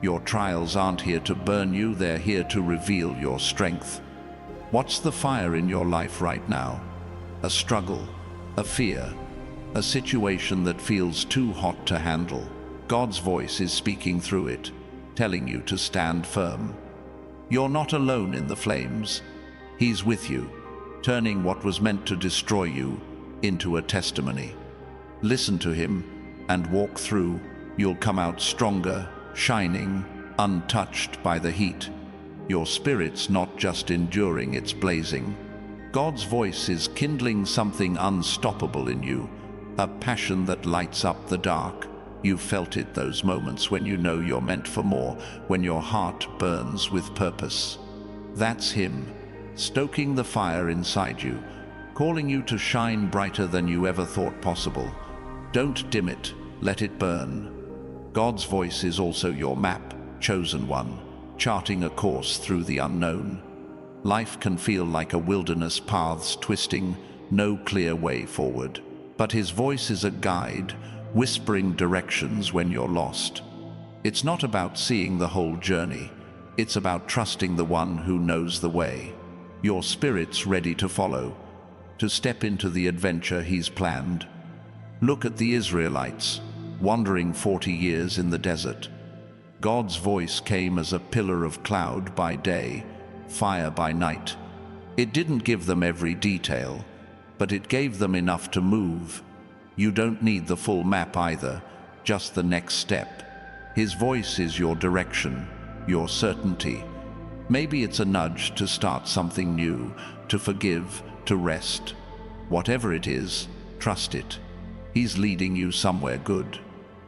Your trials aren't here to burn you, they're here to reveal your strength. What's the fire in your life right now? A struggle, a fear, a situation that feels too hot to handle. God's voice is speaking through it, telling you to stand firm. You're not alone in the flames. He's with you, turning what was meant to destroy you into a testimony. Listen to him and walk through. You'll come out stronger, shining, untouched by the heat. Your spirit's not just enduring, it's blazing. God's voice is kindling something unstoppable in you, a passion that lights up the dark. You've felt it, those moments when you know you're meant for more, when your heart burns with purpose. That's him, stoking the fire inside you, calling you to shine brighter than you ever thought possible. Don't dim it, let it burn. God's voice is also your map, chosen one, charting a course through the unknown. Life can feel like a wilderness, paths twisting, no clear way forward. But his voice is a guide, whispering directions when you're lost. It's not about seeing the whole journey, it's about trusting the one who knows the way. Your spirit's ready to follow, to step into the adventure he's planned. Look at the Israelites, wandering 40 years in the desert. God's voice came as a pillar of cloud by day, fire by night. It didn't give them every detail, but it gave them enough to move. You don't need the full map either, just the next step. His voice is your direction, your certainty. Maybe it's a nudge to start something new, to forgive, to rest. Whatever it is, trust it. He's leading you somewhere good.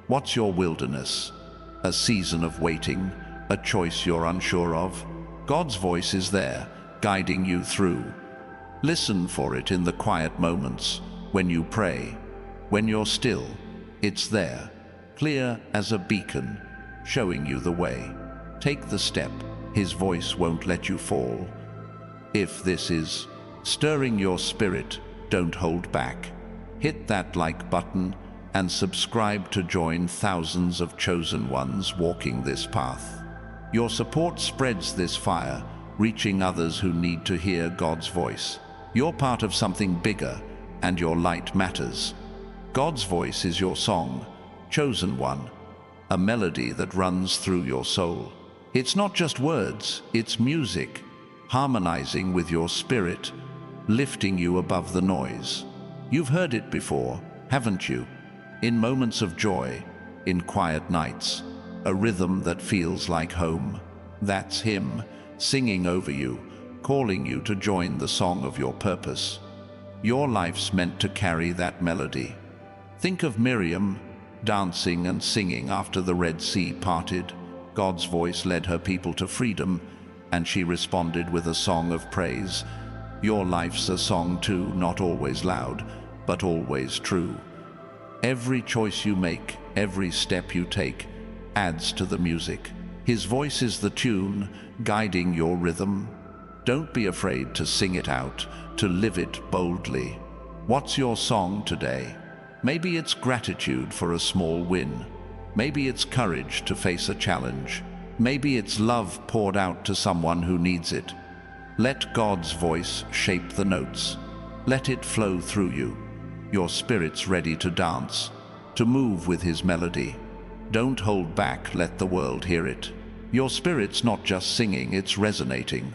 What's your wilderness? A season of waiting, a choice you're unsure of? God's voice is there, guiding you through. Listen for it in the quiet moments, when you pray, when you're still. It's there, clear as a beacon, showing you the way. Take the step, his voice won't let you fall. If this is stirring your spirit, don't hold back. Hit that like button and subscribe to join thousands of chosen ones walking this path. Your support spreads this fire, reaching others who need to hear God's voice. You're part of something bigger, and your light matters. God's voice is your song, chosen one, a melody that runs through your soul. It's not just words, it's music, harmonizing with your spirit, lifting you above the noise. You've heard it before, haven't you? In moments of joy, in quiet nights, a rhythm that feels like home. That's him, singing over you, calling you to join the song of your purpose. Your life's meant to carry that melody. Think of Miriam, dancing and singing after the Red Sea parted. God's voice led her people to freedom, and she responded with a song of praise. Your life's a song too, not always loud, but always true. Every choice you make, every step you take, adds to the music. His voice is the tune, guiding your rhythm. Don't be afraid to sing it out, to live it boldly. What's your song today? Maybe it's gratitude for a small win. Maybe it's courage to face a challenge. Maybe it's love poured out to someone who needs it. Let God's voice shape the notes. Let it flow through you. Your spirit's ready to dance, to move with His melody. Don't hold back, let the world hear it. Your spirit's not just singing, it's resonating.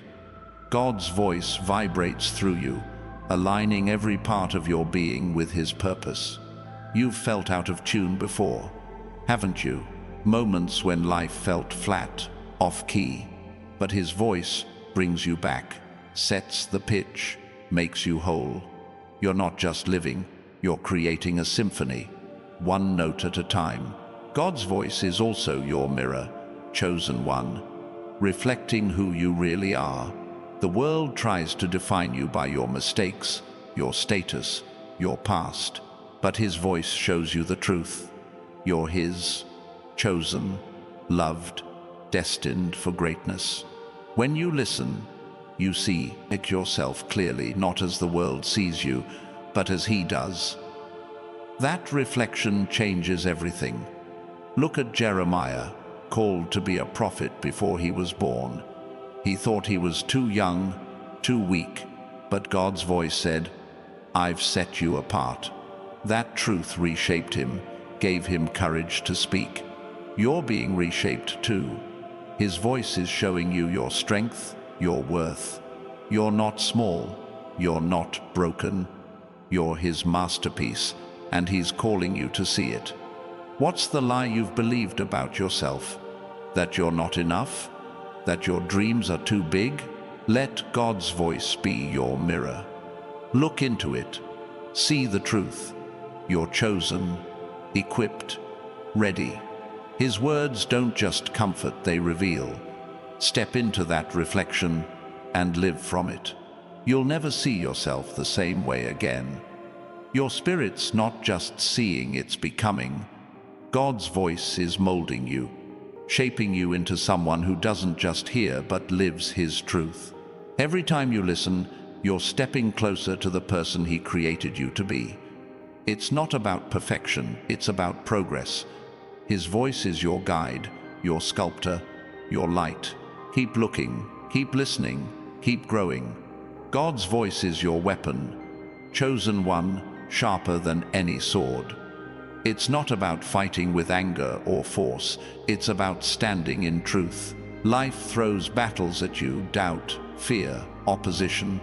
God's voice vibrates through you, aligning every part of your being with His purpose. You've felt out of tune before, haven't you? Moments when life felt flat, off-key. But His voice brings you back, sets the pitch, makes you whole. You're not just living, you're creating a symphony, one note at a time. God's voice is also your mirror, chosen one, reflecting who you really are. The world tries to define you by your mistakes, your status, your past, but His voice shows you the truth. You're His, chosen, loved, destined for greatness. When you listen, you see yourself clearly, not as the world sees you, but as He does. That reflection changes everything. Look at Jeremiah, called to be a prophet before he was born. He thought he was too young, too weak, but God's voice said, "I've set you apart." That truth reshaped him, gave him courage to speak. You're being reshaped too. His voice is showing you your strength, your worth. You're not small, you're not broken. You're His masterpiece, and He's calling you to see it. What's the lie you've believed about yourself? That you're not enough? That your dreams are too big? Let God's voice be your mirror. Look into it. See the truth. You're chosen, equipped, ready. His words don't just comfort, they reveal. Step into that reflection and live from it. You'll never see yourself the same way again. Your spirit's not just seeing, it's becoming. God's voice is molding you, shaping you into someone who doesn't just hear but lives His truth. Every time you listen, you're stepping closer to the person He created you to be. It's not about perfection, it's about progress. His voice is your guide, your sculptor, your light. Keep looking, keep listening, keep growing. God's voice is your weapon, chosen one, sharper than any sword. It's not about fighting with anger or force, it's about standing in truth. Life throws battles at you, doubt, fear, opposition,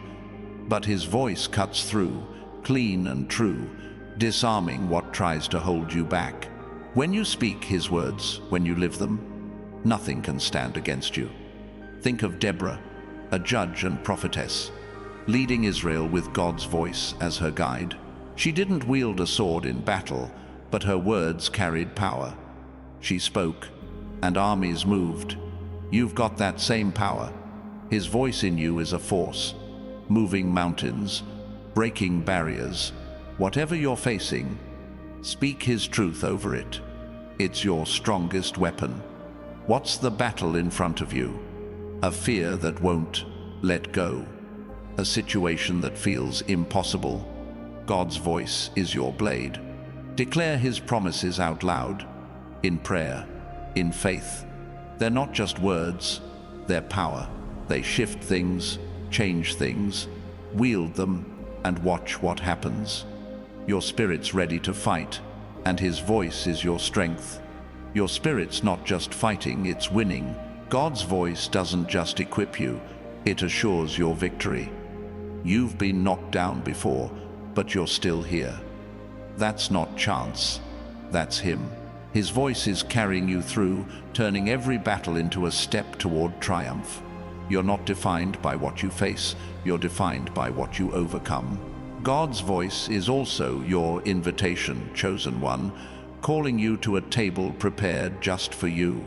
but His voice cuts through, clean and true, disarming what tries to hold you back. When you speak His words, when you live them, nothing can stand against you. Think of Deborah, a judge and prophetess, leading Israel with God's voice as her guide. She didn't wield a sword in battle, but her words carried power. She spoke, and armies moved. You've got that same power. His voice in you is a force, moving mountains, breaking barriers. Whatever you're facing, speak His truth over it. It's your strongest weapon. What's the battle in front of you? A fear that won't let go. A situation that feels impossible. God's voice is your blade. Declare His promises out loud, in prayer, in faith. They're not just words, they're power. They shift things, change things. Wield them and watch what happens. Your spirit's ready to fight, and His voice is your strength. Your spirit's not just fighting, it's winning. God's voice doesn't just equip you, it assures your victory. You've been knocked down before, but you're still here. That's not chance, that's Him. His voice is carrying you through, turning every battle into a step toward triumph. You're not defined by what you face, you're defined by what you overcome. God's voice is also your invitation, chosen one, calling you to a table prepared just for you.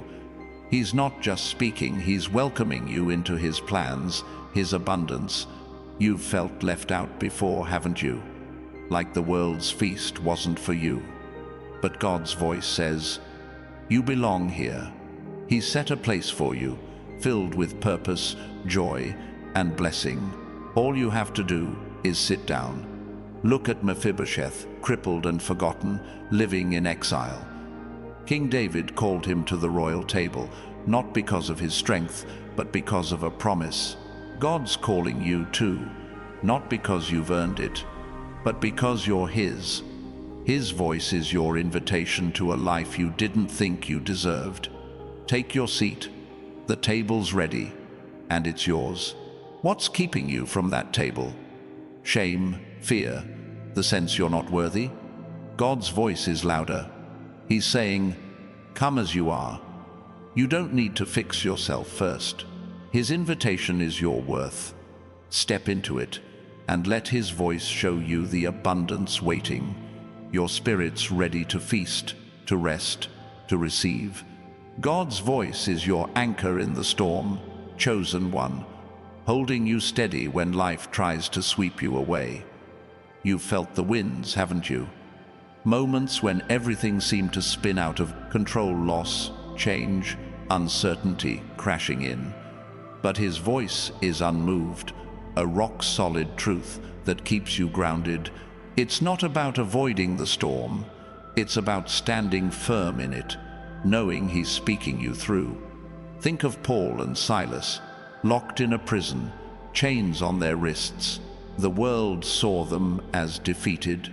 He's not just speaking, He's welcoming you into His plans, His abundance. You've felt left out before, haven't you? Like the world's feast wasn't for you. But God's voice says, "You belong here." He set a place for you, filled with purpose, joy, and blessing. All you have to do is sit down. Look at Mephibosheth, crippled and forgotten, living in exile. King David called him to the royal table, not because of his strength, but because of a promise. God's calling you too, not because you've earned it, but because you're His. His voice is your invitation to a life you didn't think you deserved. Take your seat. The table's ready, and it's yours. What's keeping you from that table? Shame, fear, the sense you're not worthy? God's voice is louder. He's saying, "Come as you are." You don't need to fix yourself first. His invitation is your worth. Step into it, and let His voice show you the abundance waiting. Your spirit's ready to feast, to rest, to receive. God's voice is your anchor in the storm, chosen one, holding you steady when life tries to sweep you away. You've felt the winds, haven't you? Moments when everything seemed to spin out of control, loss, change, uncertainty crashing in. But His voice is unmoved, a rock-solid truth that keeps you grounded. It's not about avoiding the storm. It's about standing firm in it, knowing He's speaking you through. Think of Paul and Silas, locked in a prison, chains on their wrists. The world saw them as defeated,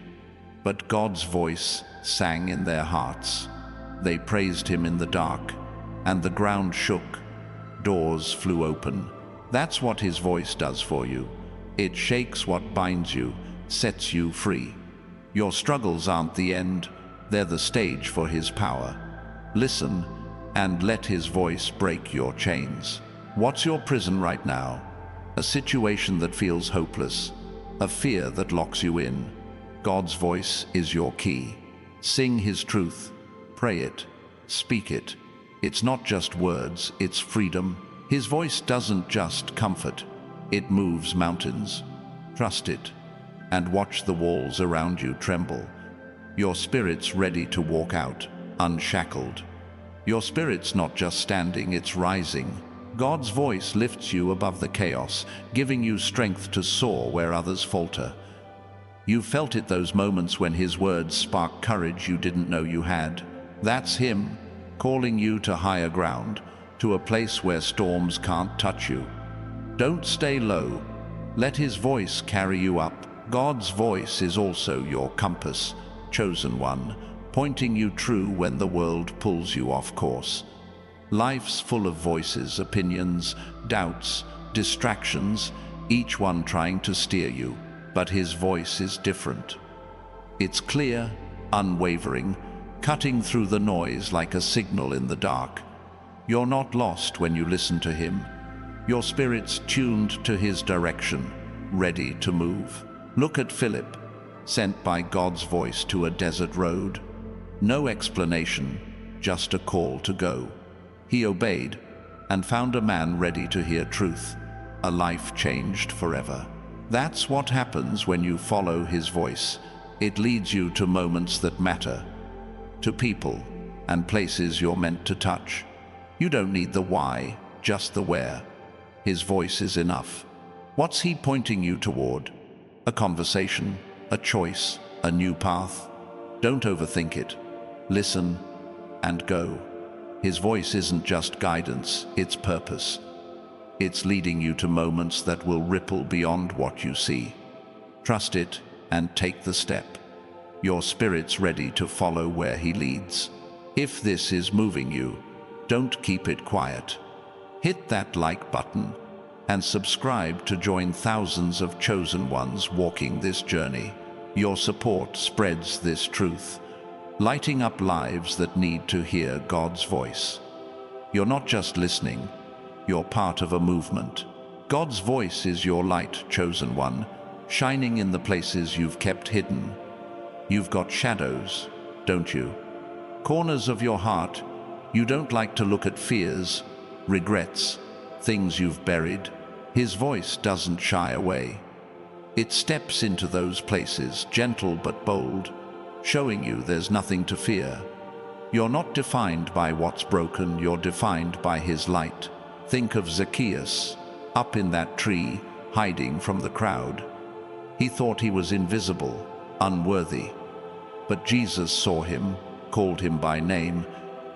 but God's voice sang in their hearts. They praised Him in the dark, and the ground shook. Doors flew open. That's what His voice does for you. It shakes what binds you, sets you free. Your struggles aren't the end, they're the stage for His power. Listen, and let His voice break your chains. What's your prison right now? A situation that feels hopeless, a fear that locks you in. God's voice is your key. Sing His truth, pray it, speak it. It's not just words, it's freedom. His voice doesn't just comfort, it moves mountains. Trust it, and watch the walls around you tremble. Your spirit's ready to walk out, unshackled. Your spirit's not just standing, it's rising. God's voice lifts you above the chaos, giving you strength to soar where others falter. You've felt it, those moments when His words spark courage you didn't know you had. That's Him, calling you to higher ground, to a place where storms can't touch you. Don't stay low. Let His voice carry you up. God's voice is also your compass, chosen one, pointing you true when the world pulls you off course. Life's full of voices, opinions, doubts, distractions, each one trying to steer you, but His voice is different. It's clear, unwavering, cutting through the noise like a signal in the dark. You're not lost when you listen to Him. Your spirit's tuned to His direction, ready to move. Look at Philip, sent by God's voice to a desert road. No explanation, just a call to go. He obeyed and found a man ready to hear truth, a life changed forever. That's what happens when you follow His voice. It leads you to moments that matter, to people and places you're meant to touch. You don't need the why, just the where. His voice is enough. What's He pointing you toward? A conversation, a choice, a new path? Don't overthink it. Listen and go. His voice isn't just guidance, it's purpose. It's leading you to moments that will ripple beyond what you see. Trust it and take the step. Your spirit's ready to follow where He leads. If this is moving you, don't keep it quiet. Hit that like button and subscribe to join thousands of chosen ones walking this journey. Your support spreads this truth, lighting up lives that need to hear God's voice. You're not just listening, you're part of a movement. God's voice is your light, chosen one, shining in the places you've kept hidden. You've got shadows, don't you? Corners of your heart you don't like to look at, fears, regrets, things you've buried. His voice doesn't shy away. It steps into those places, gentle but bold, showing you there's nothing to fear. You're not defined by what's broken, you're defined by his light. Think of Zacchaeus, up in that tree, hiding from the crowd. He thought he was invisible, unworthy. But Jesus saw him, called him by name.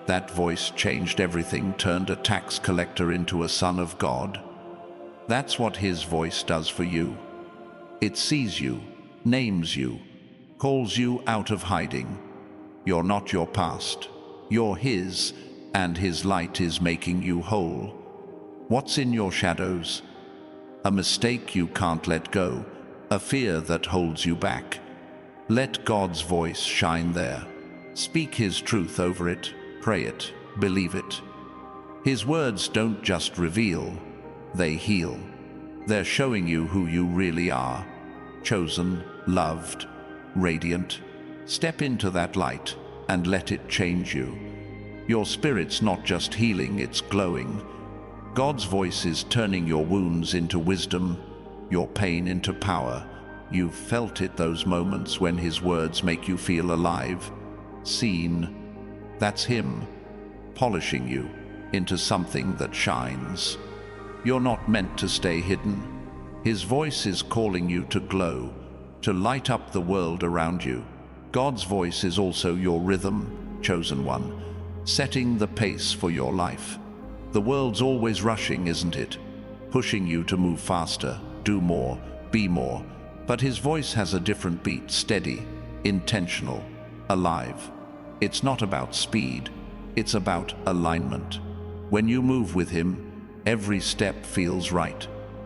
That voice changed everything, turned a tax collector into a son of God. That's what his voice does for you. It sees you, names you, calls you out of hiding. You're not your past. You're his, and his light is making you whole. What's in your shadows? A mistake you can't let go, a fear that holds you back. Let God's voice shine there. Speak his truth over it, pray it, believe it. His words don't just reveal, they heal. They're showing you who you really are. Chosen, loved, radiant. Step into that light and let it change you. Your spirit's not just healing, it's glowing. God's voice is turning your wounds into wisdom, your pain into power. You've felt it, those moments when his words make you feel alive, seen. That's him, polishing you into something that shines. You're not meant to stay hidden. His voice is calling you to glow, to light up the world around you. God's voice is also your rhythm, chosen one, setting the pace for your life. The world's always rushing, isn't it? Pushing you to move faster, do more, be more. But his voice has a different beat, steady, intentional, alive. It's not about speed, it's about alignment. When you move with him, every step feels right.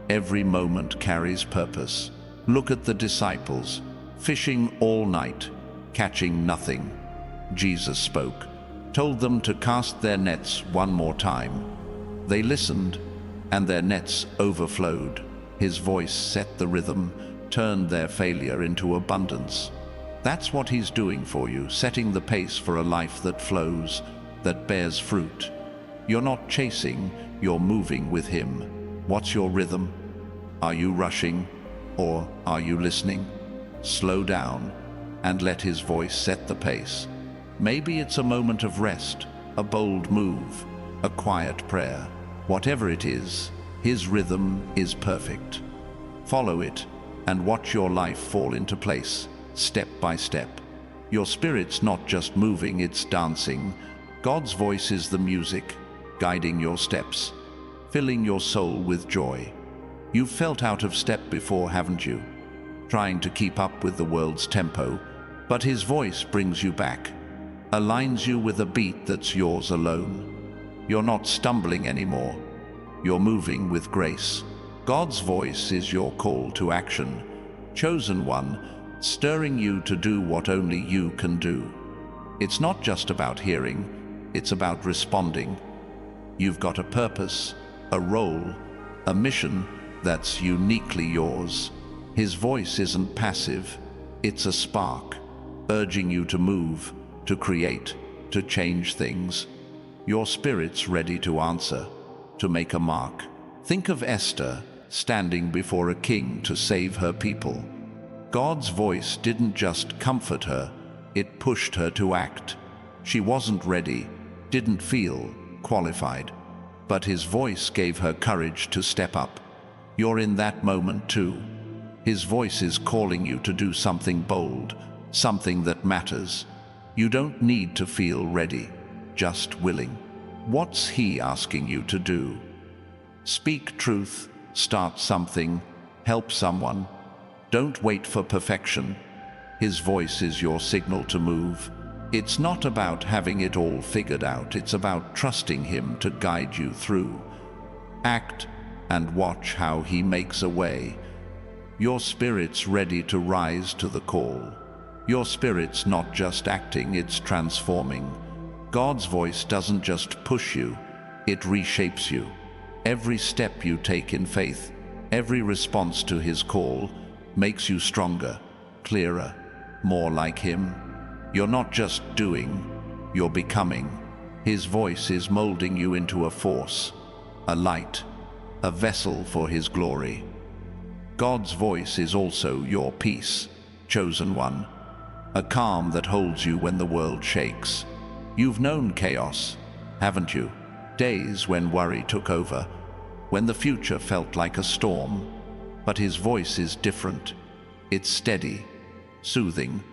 Every moment carries purpose. Look at the disciples, fishing all night, catching nothing. Jesus spoke, told them to cast their nets one more time. They listened, and their nets overflowed. His voice set the rhythm, turned their failure into abundance. That's what he's doing for you, setting the pace for a life that flows, that bears fruit. You're not chasing, you're moving with him. What's your rhythm? Are you rushing, or are you listening? Slow down and let his voice set the pace. Maybe it's a moment of rest, a bold move, a quiet prayer. Whatever it is, his rhythm is perfect. Follow it and watch your life fall into place, step by step. Your spirit's not just moving, it's dancing. God's voice is the music, guiding your steps, filling your soul with joy. You've felt out of step before, haven't you? Trying to keep up with the world's tempo, but his voice brings you back, aligns you with a beat that's yours alone. You're not stumbling anymore. You're moving with grace. God's voice is your call to action, chosen one, stirring you to do what only you can do. It's not just about hearing, it's about responding. You've got a purpose, a role, a mission that's uniquely yours. His voice isn't passive, it's a spark, urging you to move, to create, to change things. Your spirit's ready to answer, to make a mark. Think of Esther, standing before a king to save her people. God's voice didn't just comfort her, it pushed her to act. She wasn't ready, didn't feel qualified, but his voice gave her courage to step up. You're in that moment too. His voice is calling you to do something bold, something that matters. You don't need to feel ready, just willing. What's he asking you to do? Speak truth, start something, help someone. Don't wait for perfection. His voice is your signal to move. It's not about having it all figured out, it's about trusting him to guide you through. Act and watch how he makes a way. Your spirit's ready to rise to the call. Your spirit's not just acting, it's transforming. God's voice doesn't just push you, it reshapes you. Every step you take in faith, every response to his call, makes you stronger, clearer, more like him. You're not just doing, you're becoming. His voice is molding you into a force, a light, a vessel for his glory. God's voice is also your peace, chosen one. a calm that holds you when the world shakes. You've known chaos, haven't you? Days when worry took over, when the future felt like a storm. But his voice is different. It's steady, soothing,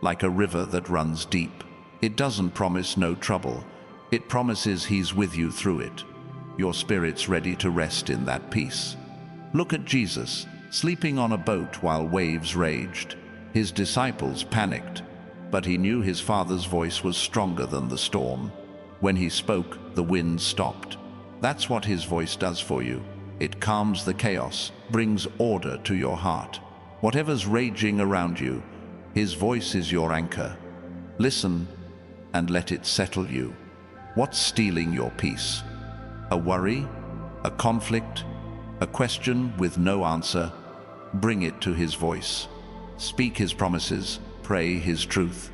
like a river that runs deep. It doesn't promise no trouble. It promises he's with you through it. Your spirit's ready to rest in that peace. Look at Jesus, sleeping on a boat while waves raged. His disciples panicked, but he knew his Father's voice was stronger than the storm. When he spoke, the wind stopped. That's what his voice does for you. It calms the chaos, brings order to your heart. Whatever's raging around you, his voice is your anchor. Listen and let it settle you. What's stealing your peace? A worry? A conflict? A question with no answer? Bring it to his voice. Speak his promises, pray his truth.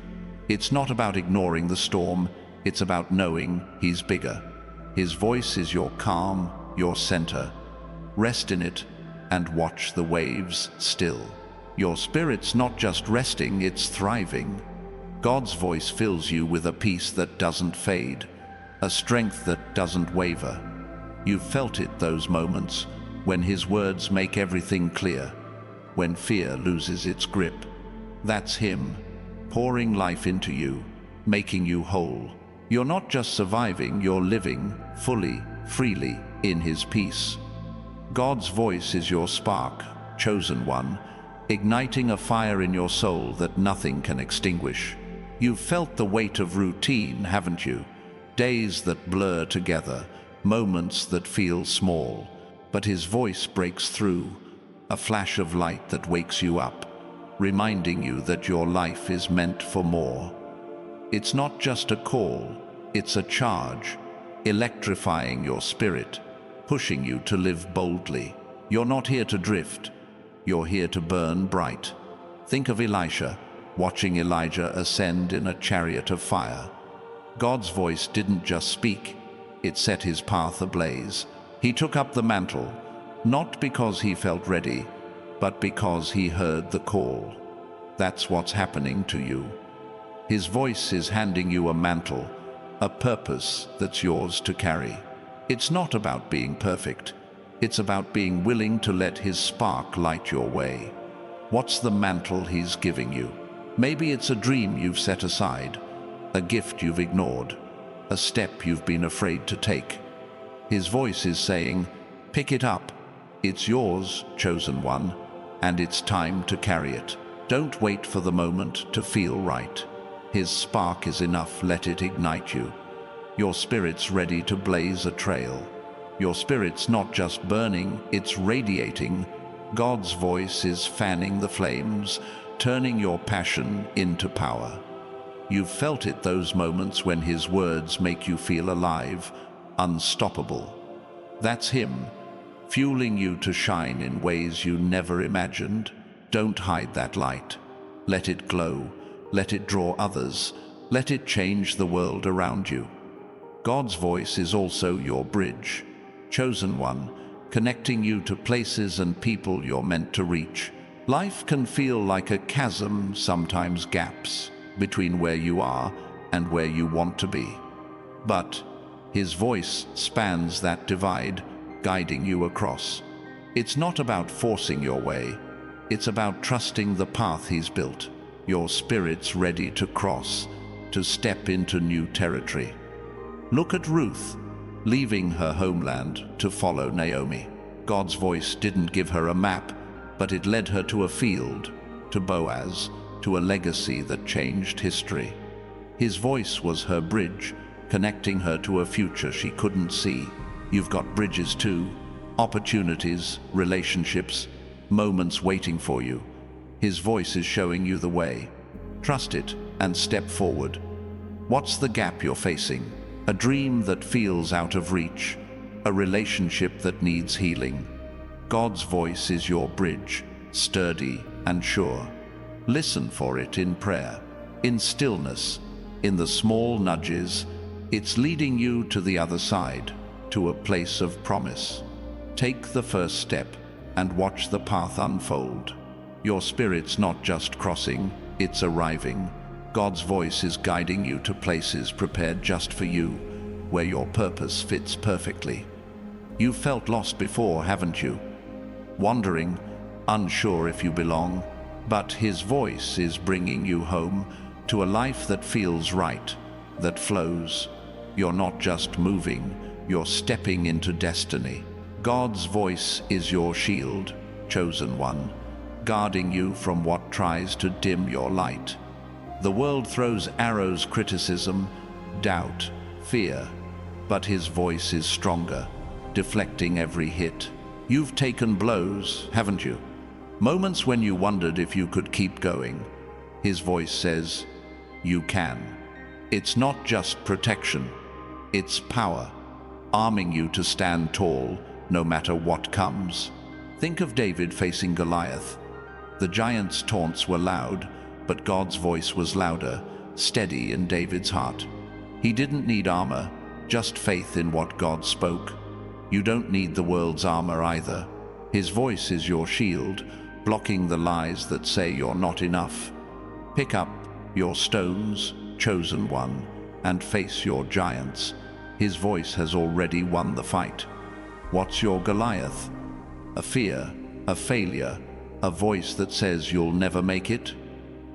It's not about ignoring the storm, it's about knowing he's bigger. His voice is your calm, your center. Rest in it and watch the waves still. Your spirit's not just resting, it's thriving. God's voice fills you with a peace that doesn't fade, a strength that doesn't waver. You've felt it, those moments when his words make everything clear, when fear loses its grip. That's him, pouring life into you, making you whole. You're not just surviving, you're living fully, freely in his peace. God's voice is your spark, chosen one, igniting a fire in your soul that nothing can extinguish. You've felt the weight of routine, haven't you? Days that blur together, moments that feel small. But his voice breaks through, a flash of light that wakes you up, reminding you that your life is meant for more. It's not just a call, it's a charge, electrifying your spirit, pushing you to live boldly. You're not here to drift, you're here to burn bright. Think of Elisha, watching Elijah ascend in a chariot of fire. God's voice didn't just speak, it set his path ablaze. He took up the mantle, not because he felt ready, but because he heard the call. That's what's happening to you. His voice is handing you a mantle, a purpose that's yours to carry. It's not about being perfect. It's about being willing to let his spark light your way. What's the mantle he's giving you? Maybe it's a dream you've set aside, a gift you've ignored, a step you've been afraid to take. His voice is saying, pick it up. It's yours, chosen one, and it's time to carry it. Don't wait for the moment to feel right. His spark is enough, let it ignite you. Your spirit's ready to blaze a trail. Your spirit's not just burning, it's radiating. God's voice is fanning the flames, turning your passion into power. You've felt it, those moments when his words make you feel alive, unstoppable. That's him, fueling you to shine in ways you never imagined. Don't hide that light. Let it glow. Let it draw others. Let it change the world around you. God's voice is also your bridge, chosen one, connecting you to places and people you're meant to reach. Life can feel like a chasm, sometimes gaps, between where you are and where you want to be. But his voice spans that divide, guiding you across. It's not about forcing your way. It's about trusting the path he's built. Your spirit's ready to cross, to step into new territory. Look at Ruth, leaving her homeland to follow Naomi. God's voice didn't give her a map, but it led her to a field, to Boaz, to a legacy that changed history. His voice was her bridge, connecting her to a future she couldn't see. You've got bridges too, opportunities, relationships, moments waiting for you. His voice is showing you the way. Trust it and step forward. What's the gap you're facing? A dream that feels out of reach, a relationship that needs healing. God's voice is your bridge, sturdy and sure. Listen for it in prayer, in stillness, in the small nudges. It's leading you to the other side, to a place of promise. Take the first step and watch the path unfold. Your spirit's not just crossing, it's arriving. God's voice is guiding you to places prepared just for you, where your purpose fits perfectly. You've felt lost before, haven't you? Wandering, unsure if you belong, but His voice is bringing you home to a life that feels right, that flows. You're not just moving, you're stepping into destiny. God's voice is your shield, chosen one, guarding you from what tries to dim your light. The world throws arrows, criticism, doubt, fear, but His voice is stronger, deflecting every hit. You've taken blows, haven't you? Moments when you wondered if you could keep going. His voice says, you can. It's not just protection, it's power, arming you to stand tall no matter what comes. Think of David facing Goliath. The giant's taunts were loud, but God's voice was louder, steady in David's heart. He didn't need armor, just faith in what God spoke. You don't need the world's armor either. His voice is your shield, blocking the lies that say you're not enough. Pick up your stones, chosen one, and face your giants. His voice has already won the fight. What's your Goliath? A fear, a failure, a voice that says you'll never make it?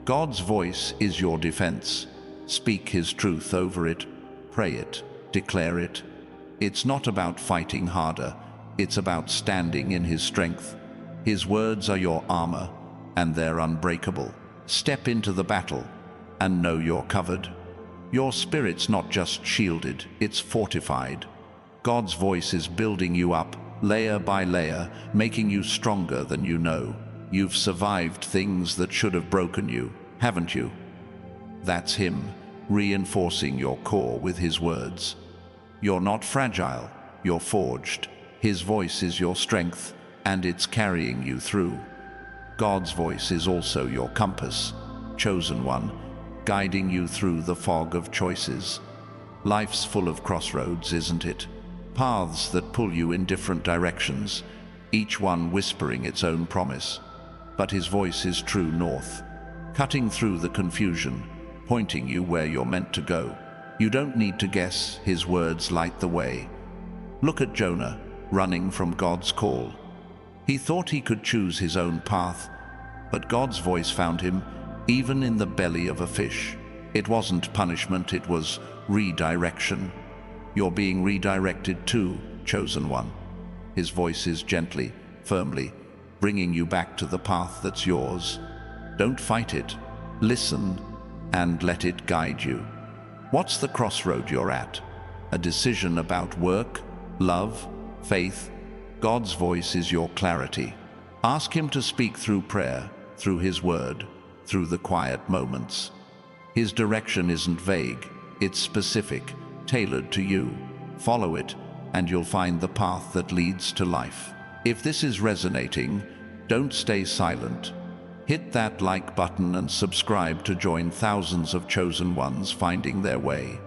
God's voice is your defense. Speak His truth over it, pray it, declare it. It's not about fighting harder, it's about standing in His strength. His words are your armor, and they're unbreakable. Step into the battle, and know you're covered. Your spirit's not just shielded, it's fortified. God's voice is building you up, layer by layer, making you stronger than you know. You've survived things that should have broken you, haven't you? That's Him, reinforcing your core with His words. You're not fragile, you're forged. His voice is your strength, and it's carrying you through. God's voice is also your compass, chosen one, guiding you through the fog of choices. Life's full of crossroads, isn't it? Paths that pull you in different directions, each one whispering its own promise. But His voice is true north, cutting through the confusion, pointing you where you're meant to go. You don't need to guess, His words light the way. Look at Jonah, running from God's call. He thought he could choose his own path, but God's voice found him even in the belly of a fish. It wasn't punishment, it was redirection. You're being redirected too, chosen one. His voice is gently, firmly, bringing you back to the path that's yours. Don't fight it. Listen and let it guide you. What's the crossroad you're at? A decision about work, love, faith? God's voice is your clarity. Ask Him to speak through prayer, through His word, through the quiet moments. His direction isn't vague, it's specific, tailored to you. Follow it, and you'll find the path that leads to life. If this is resonating, don't stay silent. Hit that like button and subscribe to join thousands of chosen ones finding their way.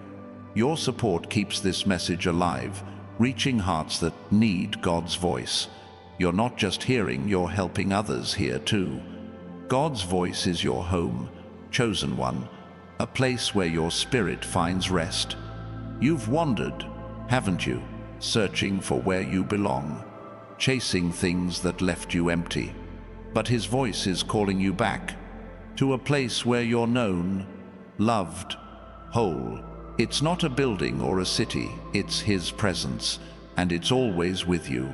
Your support keeps this message alive, reaching hearts that need God's voice. You're not just hearing, you're helping others hear too. God's voice is your home, chosen one, a place where your spirit finds rest. You've wandered, haven't you, searching for where you belong, chasing things that left you empty. But His voice is calling you back to a place where you're known, loved, whole. It's not a building or a city, it's His presence, and it's always with you.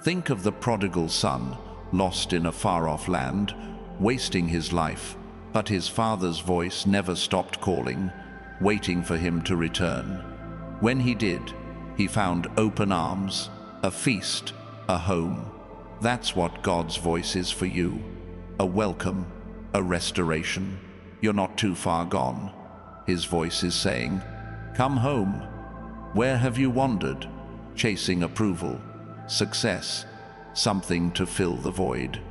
Think of the prodigal son, lost in a far-off land, wasting his life, but his father's voice never stopped calling, waiting for him to return. When he did, he found open arms, a feast, a home. That's what God's voice is for you. A welcome, a restoration. You're not too far gone. His voice is saying, come home. Where have you wandered? Chasing approval, success, something to fill the void.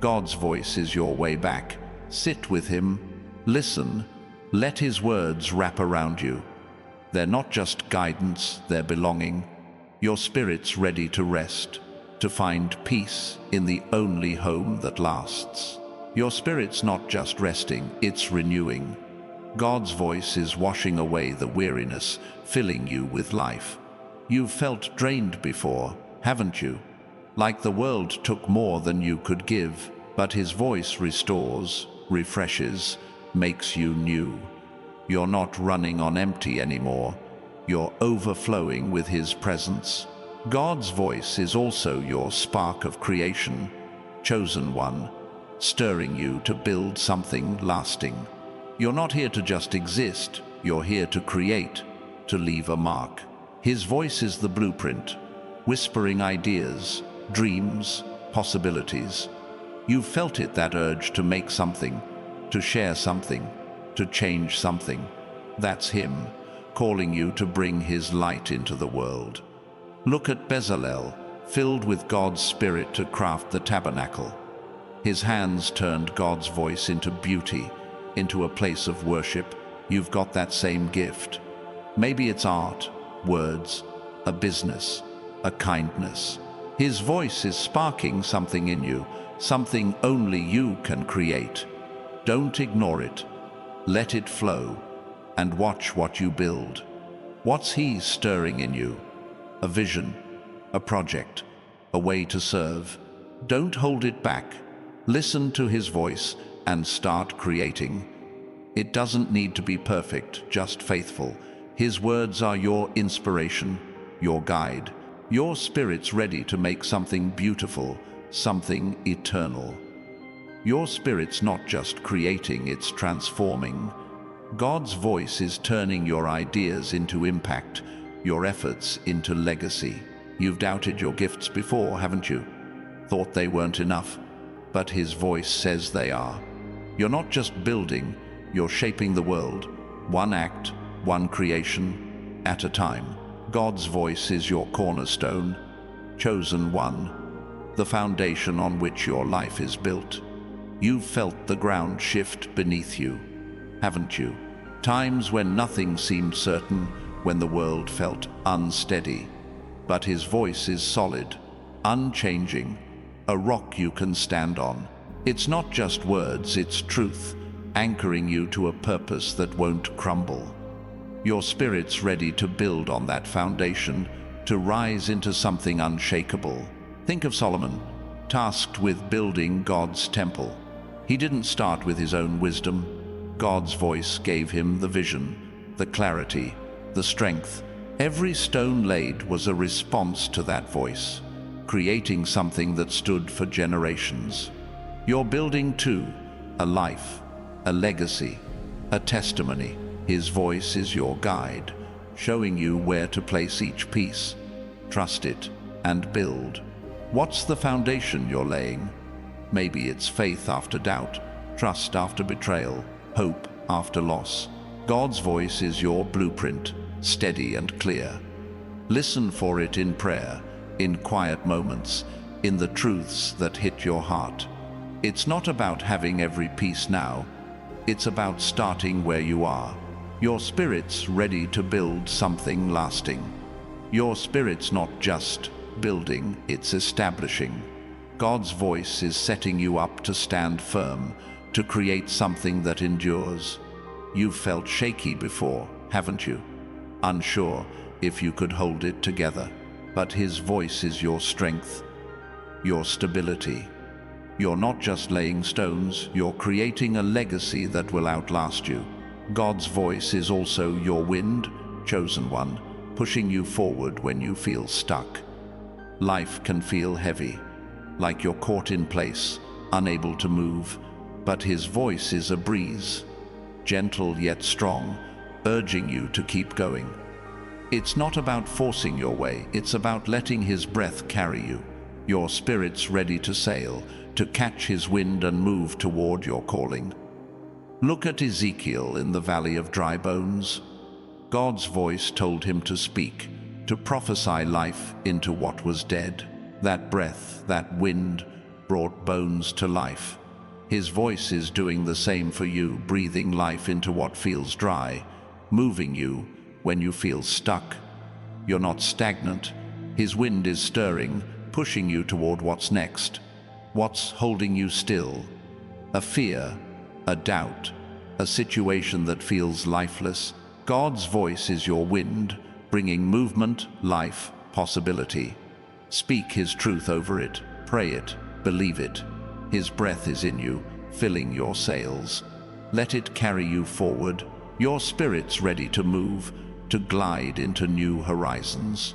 God's voice is your way back. Sit with Him, listen, let His words wrap around you. They're not just guidance, they're belonging. Your spirit's ready to rest, to find peace in the only home that lasts. Your spirit's not just resting, it's renewing. God's voice is washing away the weariness, filling you with life. You've felt drained before, haven't you? Like the world took more than you could give, but His voice restores, refreshes, makes you new. You're not running on empty anymore. You're overflowing with His presence. God's voice is also your spark of creation, chosen one, stirring you to build something lasting. You're not here to just exist, you're here to create, to leave a mark. His voice is the blueprint, whispering ideas, dreams, possibilities. You've felt it, that urge to make something, to share something, to change something. That's Him, calling you to bring His light into the world. Look at Bezalel, filled with God's Spirit to craft the tabernacle. His hands turned God's voice into beauty, into a place of worship. You've got that same gift. Maybe it's art, words, a business, a kindness. His voice is sparking something in you, something only you can create. Don't ignore it. Let it flow, and watch what you build. What's He stirring in you? A vision, a project, a way to serve. Don't hold it back. Listen to His voice and start creating. It doesn't need to be perfect, just faithful. His words are your inspiration, your guide. Your spirit's ready to make something beautiful, something eternal. Your spirit's not just creating, it's transforming. God's voice is turning your ideas into impact, your efforts into legacy. You've doubted your gifts before, haven't you? Thought they weren't enough, but His voice says they are. You're not just building, you're shaping the world, one act, one creation at a time. God's voice is your cornerstone, chosen one, the foundation on which your life is built. You've felt the ground shift beneath you, haven't you? Times when nothing seemed certain, when the world felt unsteady. But His voice is solid, unchanging, a rock you can stand on. It's not just words, it's truth, anchoring you to a purpose that won't crumble. Your spirit's ready to build on that foundation, to rise into something unshakable. Think of Solomon, tasked with building God's temple. He didn't start with his own wisdom. God's voice gave him the vision, the clarity, the strength. Every stone laid was a response to that voice, creating something that stood for generations. You're building too, a life, a legacy, a testimony. His voice is your guide, showing you where to place each piece. Trust it and build. What's the foundation you're laying? Maybe it's faith after doubt, trust after betrayal, hope after loss. God's voice is your blueprint, steady and clear. Listen for it in prayer, in quiet moments, in the truths that hit your heart. It's not about having every piece now. It's about starting where you are. Your spirit's ready to build something lasting. Your spirit's not just building, it's establishing. God's voice is setting you up to stand firm, to create something that endures. You've felt shaky before, haven't you? Unsure if you could hold it together. But His voice is your strength, your stability. You're not just laying stones, you're creating a legacy that will outlast you. God's voice is also your wind, chosen one, pushing you forward when you feel stuck. Life can feel heavy, like you're caught in place, unable to move, but His voice is a breeze, gentle yet strong, urging you to keep going. It's not about forcing your way, it's about letting His breath carry you. Your spirit's ready to sail, to catch His wind and move toward your calling. Look at Ezekiel in the valley of dry bones. God's voice told him to speak, to prophesy life into what was dead. That breath, that wind, brought bones to life. His voice is doing the same for you, breathing life into what feels dry, moving you when you feel stuck. You're not stagnant. His wind is stirring, pushing you toward what's next. What's holding you still? a fear, a doubt, a situation that feels lifeless, God's voice is your wind, bringing movement, life, possibility. Speak His truth over it, pray it, believe it. His breath is in you, filling your sails. Let it carry you forward, your spirit's ready to move, to glide into new horizons.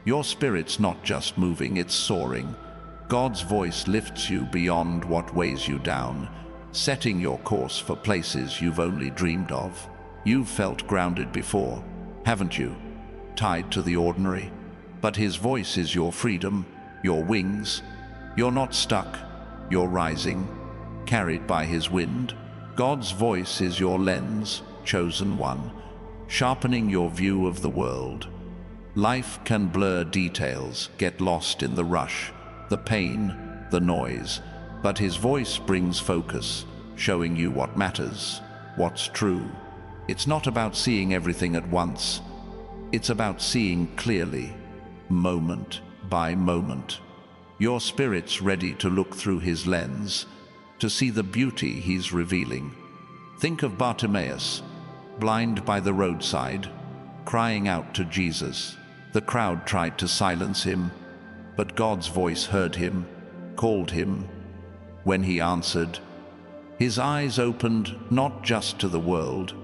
Your spirit's not just moving, it's soaring. God's voice lifts you beyond what weighs you down, setting your course for places you've only dreamed of. You've felt grounded before, haven't you? Tied to the ordinary. But His voice is your freedom, your wings. You're not stuck, you're rising, carried by His wind. God's voice is your lens, chosen one, sharpening your view of the world. Life can blur details, get lost in the rush, the pain, the noise, but His voice brings focus, showing you what matters, what's true. It's not about seeing everything at once. It's about seeing clearly, moment by moment. Your spirit's ready to look through His lens, to see the beauty He's revealing. Think of Bartimaeus, blind by the roadside, crying out to Jesus. The crowd tried to silence him, but God's voice heard him, called him. When he answered, his eyes opened not just to the world,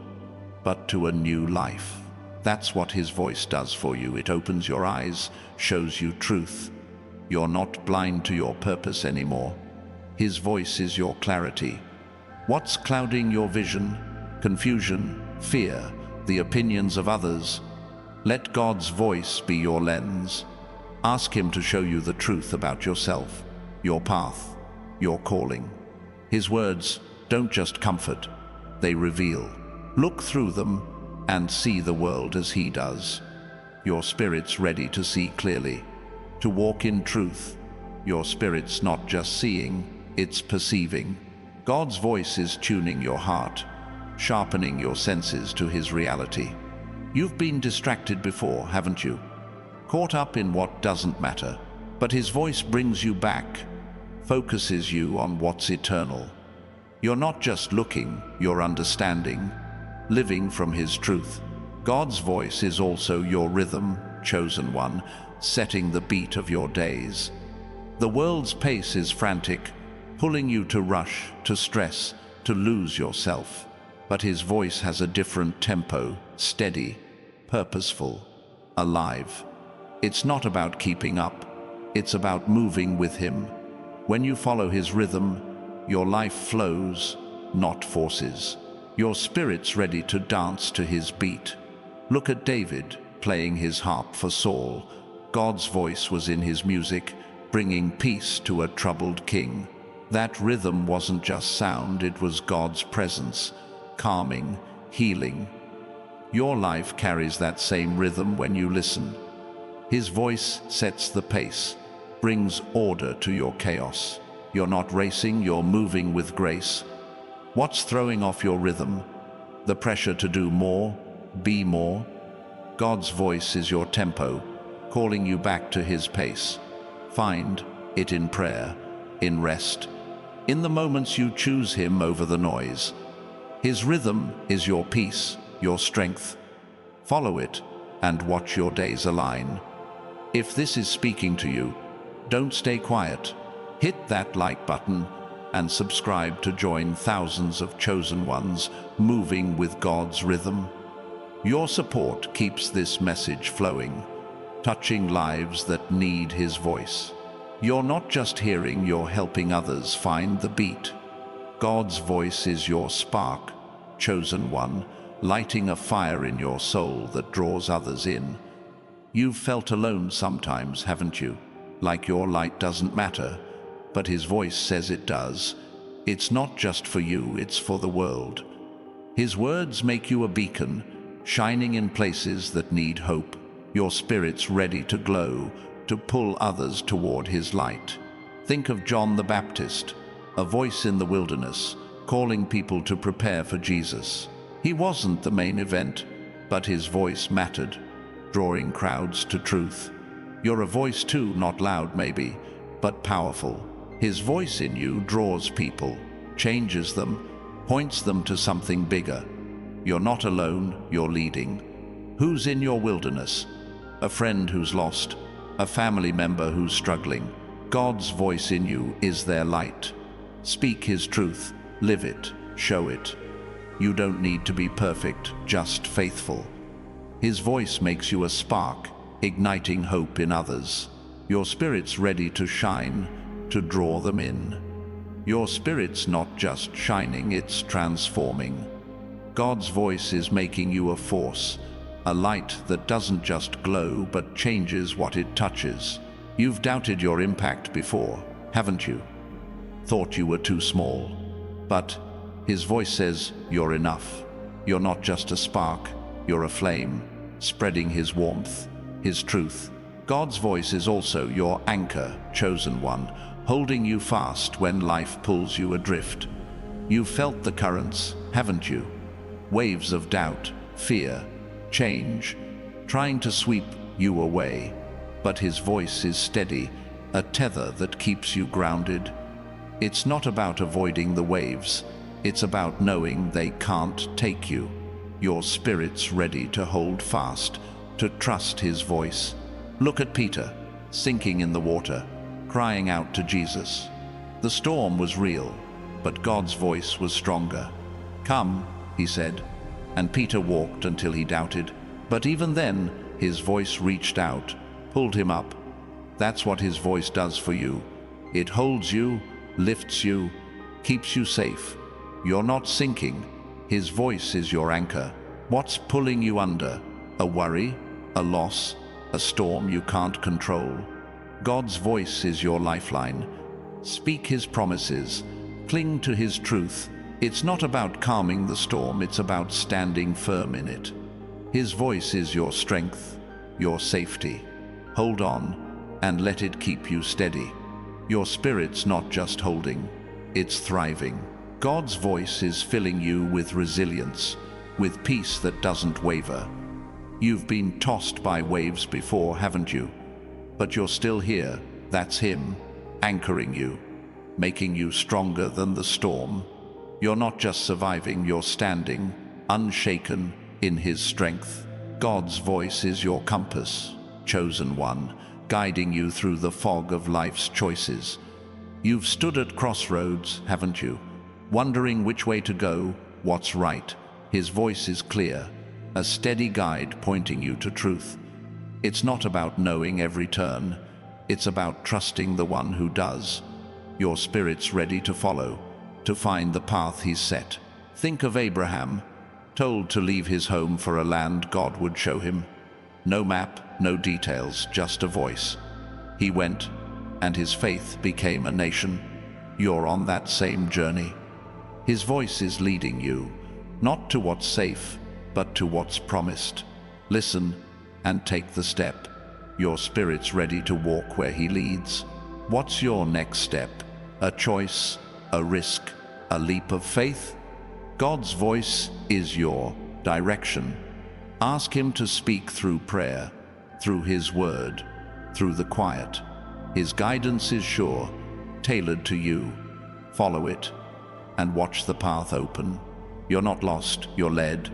but to a new life. That's what His voice does for you. It opens your eyes, shows you truth. You're not blind to your purpose anymore. His voice is your clarity. What's clouding your vision? Confusion, fear, the opinions of others? Let God's voice be your lens. Ask Him to show you the truth about yourself, your path, your calling. His words don't just comfort, they reveal. Look through them and see the world as He does. Your spirit's ready to see clearly, to walk in truth. Your spirit's not just seeing, it's perceiving. God's voice is tuning your heart, sharpening your senses to His reality. You've been distracted before, haven't you? Caught up in what doesn't matter, but His voice brings you back, focuses you on what's eternal. You're not just looking, you're understanding, living from His truth. God's voice is also your rhythm, chosen one, setting the beat of your days. The world's pace is frantic, pulling you to rush, to stress, to lose yourself. But His voice has a different tempo, steady, purposeful, alive. It's not about keeping up, it's about moving with Him. When you follow His rhythm, your life flows, not forces. Your spirit's ready to dance to His beat. Look at David, playing his harp for Saul. God's voice was in his music, bringing peace to a troubled king. That rhythm wasn't just sound, it was God's presence, calming, healing. Your life carries that same rhythm when you listen. His voice sets the pace, brings order to your chaos. You're not racing, you're moving with grace. What's throwing off your rhythm? The pressure to do more, be more? God's voice is your tempo, calling you back to His pace. Find it in prayer, in rest, in the moments you choose Him over the noise. His rhythm is your peace, your strength. Follow it and watch your days align. If this is speaking to you, don't stay quiet. Hit that like button and subscribe to join thousands of chosen ones moving with God's rhythm. Your support keeps this message flowing, touching lives that need His voice. You're not just hearing, you're helping others find the beat. God's voice is your spark, chosen one, lighting a fire in your soul that draws others in. You've felt alone sometimes, haven't you? Like your light doesn't matter, but His voice says it does. It's not just for you, it's for the world. His words make you a beacon, shining in places that need hope. Your spirit's ready to glow, to pull others toward His light. Think of John the Baptist, a voice in the wilderness, calling people to prepare for Jesus. He wasn't the main event, but his voice mattered, drawing crowds to truth. You're a voice too, not loud maybe, but powerful. His voice in you draws people, changes them, points them to something bigger. You're not alone, you're leading. Who's in your wilderness? A friend who's lost, a family member who's struggling. God's voice in you is their light. Speak His truth, live it, show it. You don't need to be perfect, just faithful. His voice makes you a spark, igniting hope in others. Your spirit's ready to shine, to draw them in. Your spirit's not just shining, it's transforming. God's voice is making you a force, a light that doesn't just glow but changes what it touches. You've doubted your impact before, haven't you? Thought you were too small. But His voice says you're enough. You're not just a spark, you're a flame, spreading His warmth, His truth. God's voice is also your anchor, chosen one, holding you fast when life pulls you adrift. You've felt the currents, haven't you? Waves of doubt, fear, change, trying to sweep you away. But His voice is steady, a tether that keeps you grounded. It's not about avoiding the waves, it's about knowing they can't take you. Your spirit's ready to hold fast, to trust His voice. Look at Peter, sinking in the water, crying out to Jesus. The storm was real, but God's voice was stronger. "Come," He said, and Peter walked until he doubted. But even then, His voice reached out, pulled him up. That's what His voice does for you. It holds you, lifts you, keeps you safe. You're not sinking. His voice is your anchor. What's pulling you under? A worry? A loss? A storm you can't control? God's voice is your lifeline. Speak His promises. Cling to His truth. It's not about calming the storm, it's about standing firm in it. His voice is your strength, your safety. Hold on and let it keep you steady. Your spirit's not just holding, it's thriving. God's voice is filling you with resilience, with peace that doesn't waver. You've been tossed by waves before, haven't you? But you're still here. That's Him, anchoring you, making you stronger than the storm. You're not just surviving, you're standing, unshaken in His strength. God's voice is your compass, chosen one, guiding you through the fog of life's choices. You've stood at crossroads, haven't you? Wondering which way to go, what's right. His voice is clear, a steady guide pointing you to truth. It's not about knowing every turn, it's about trusting the one who does. Your spirit's ready to follow, to find the path He's set. Think of Abraham, told to leave his home for a land God would show him. No map, no details, just a voice. He went, and his faith became a nation. You're on that same journey. His voice is leading you, not to what's safe, but to what's promised. Listen and take the step. Your spirit's ready to walk where He leads. What's your next step? A choice, a risk, a leap of faith? God's voice is your direction. Ask Him to speak through prayer, through His word, through the quiet. His guidance is sure, tailored to you. Follow it and watch the path open. You're not lost, you're led.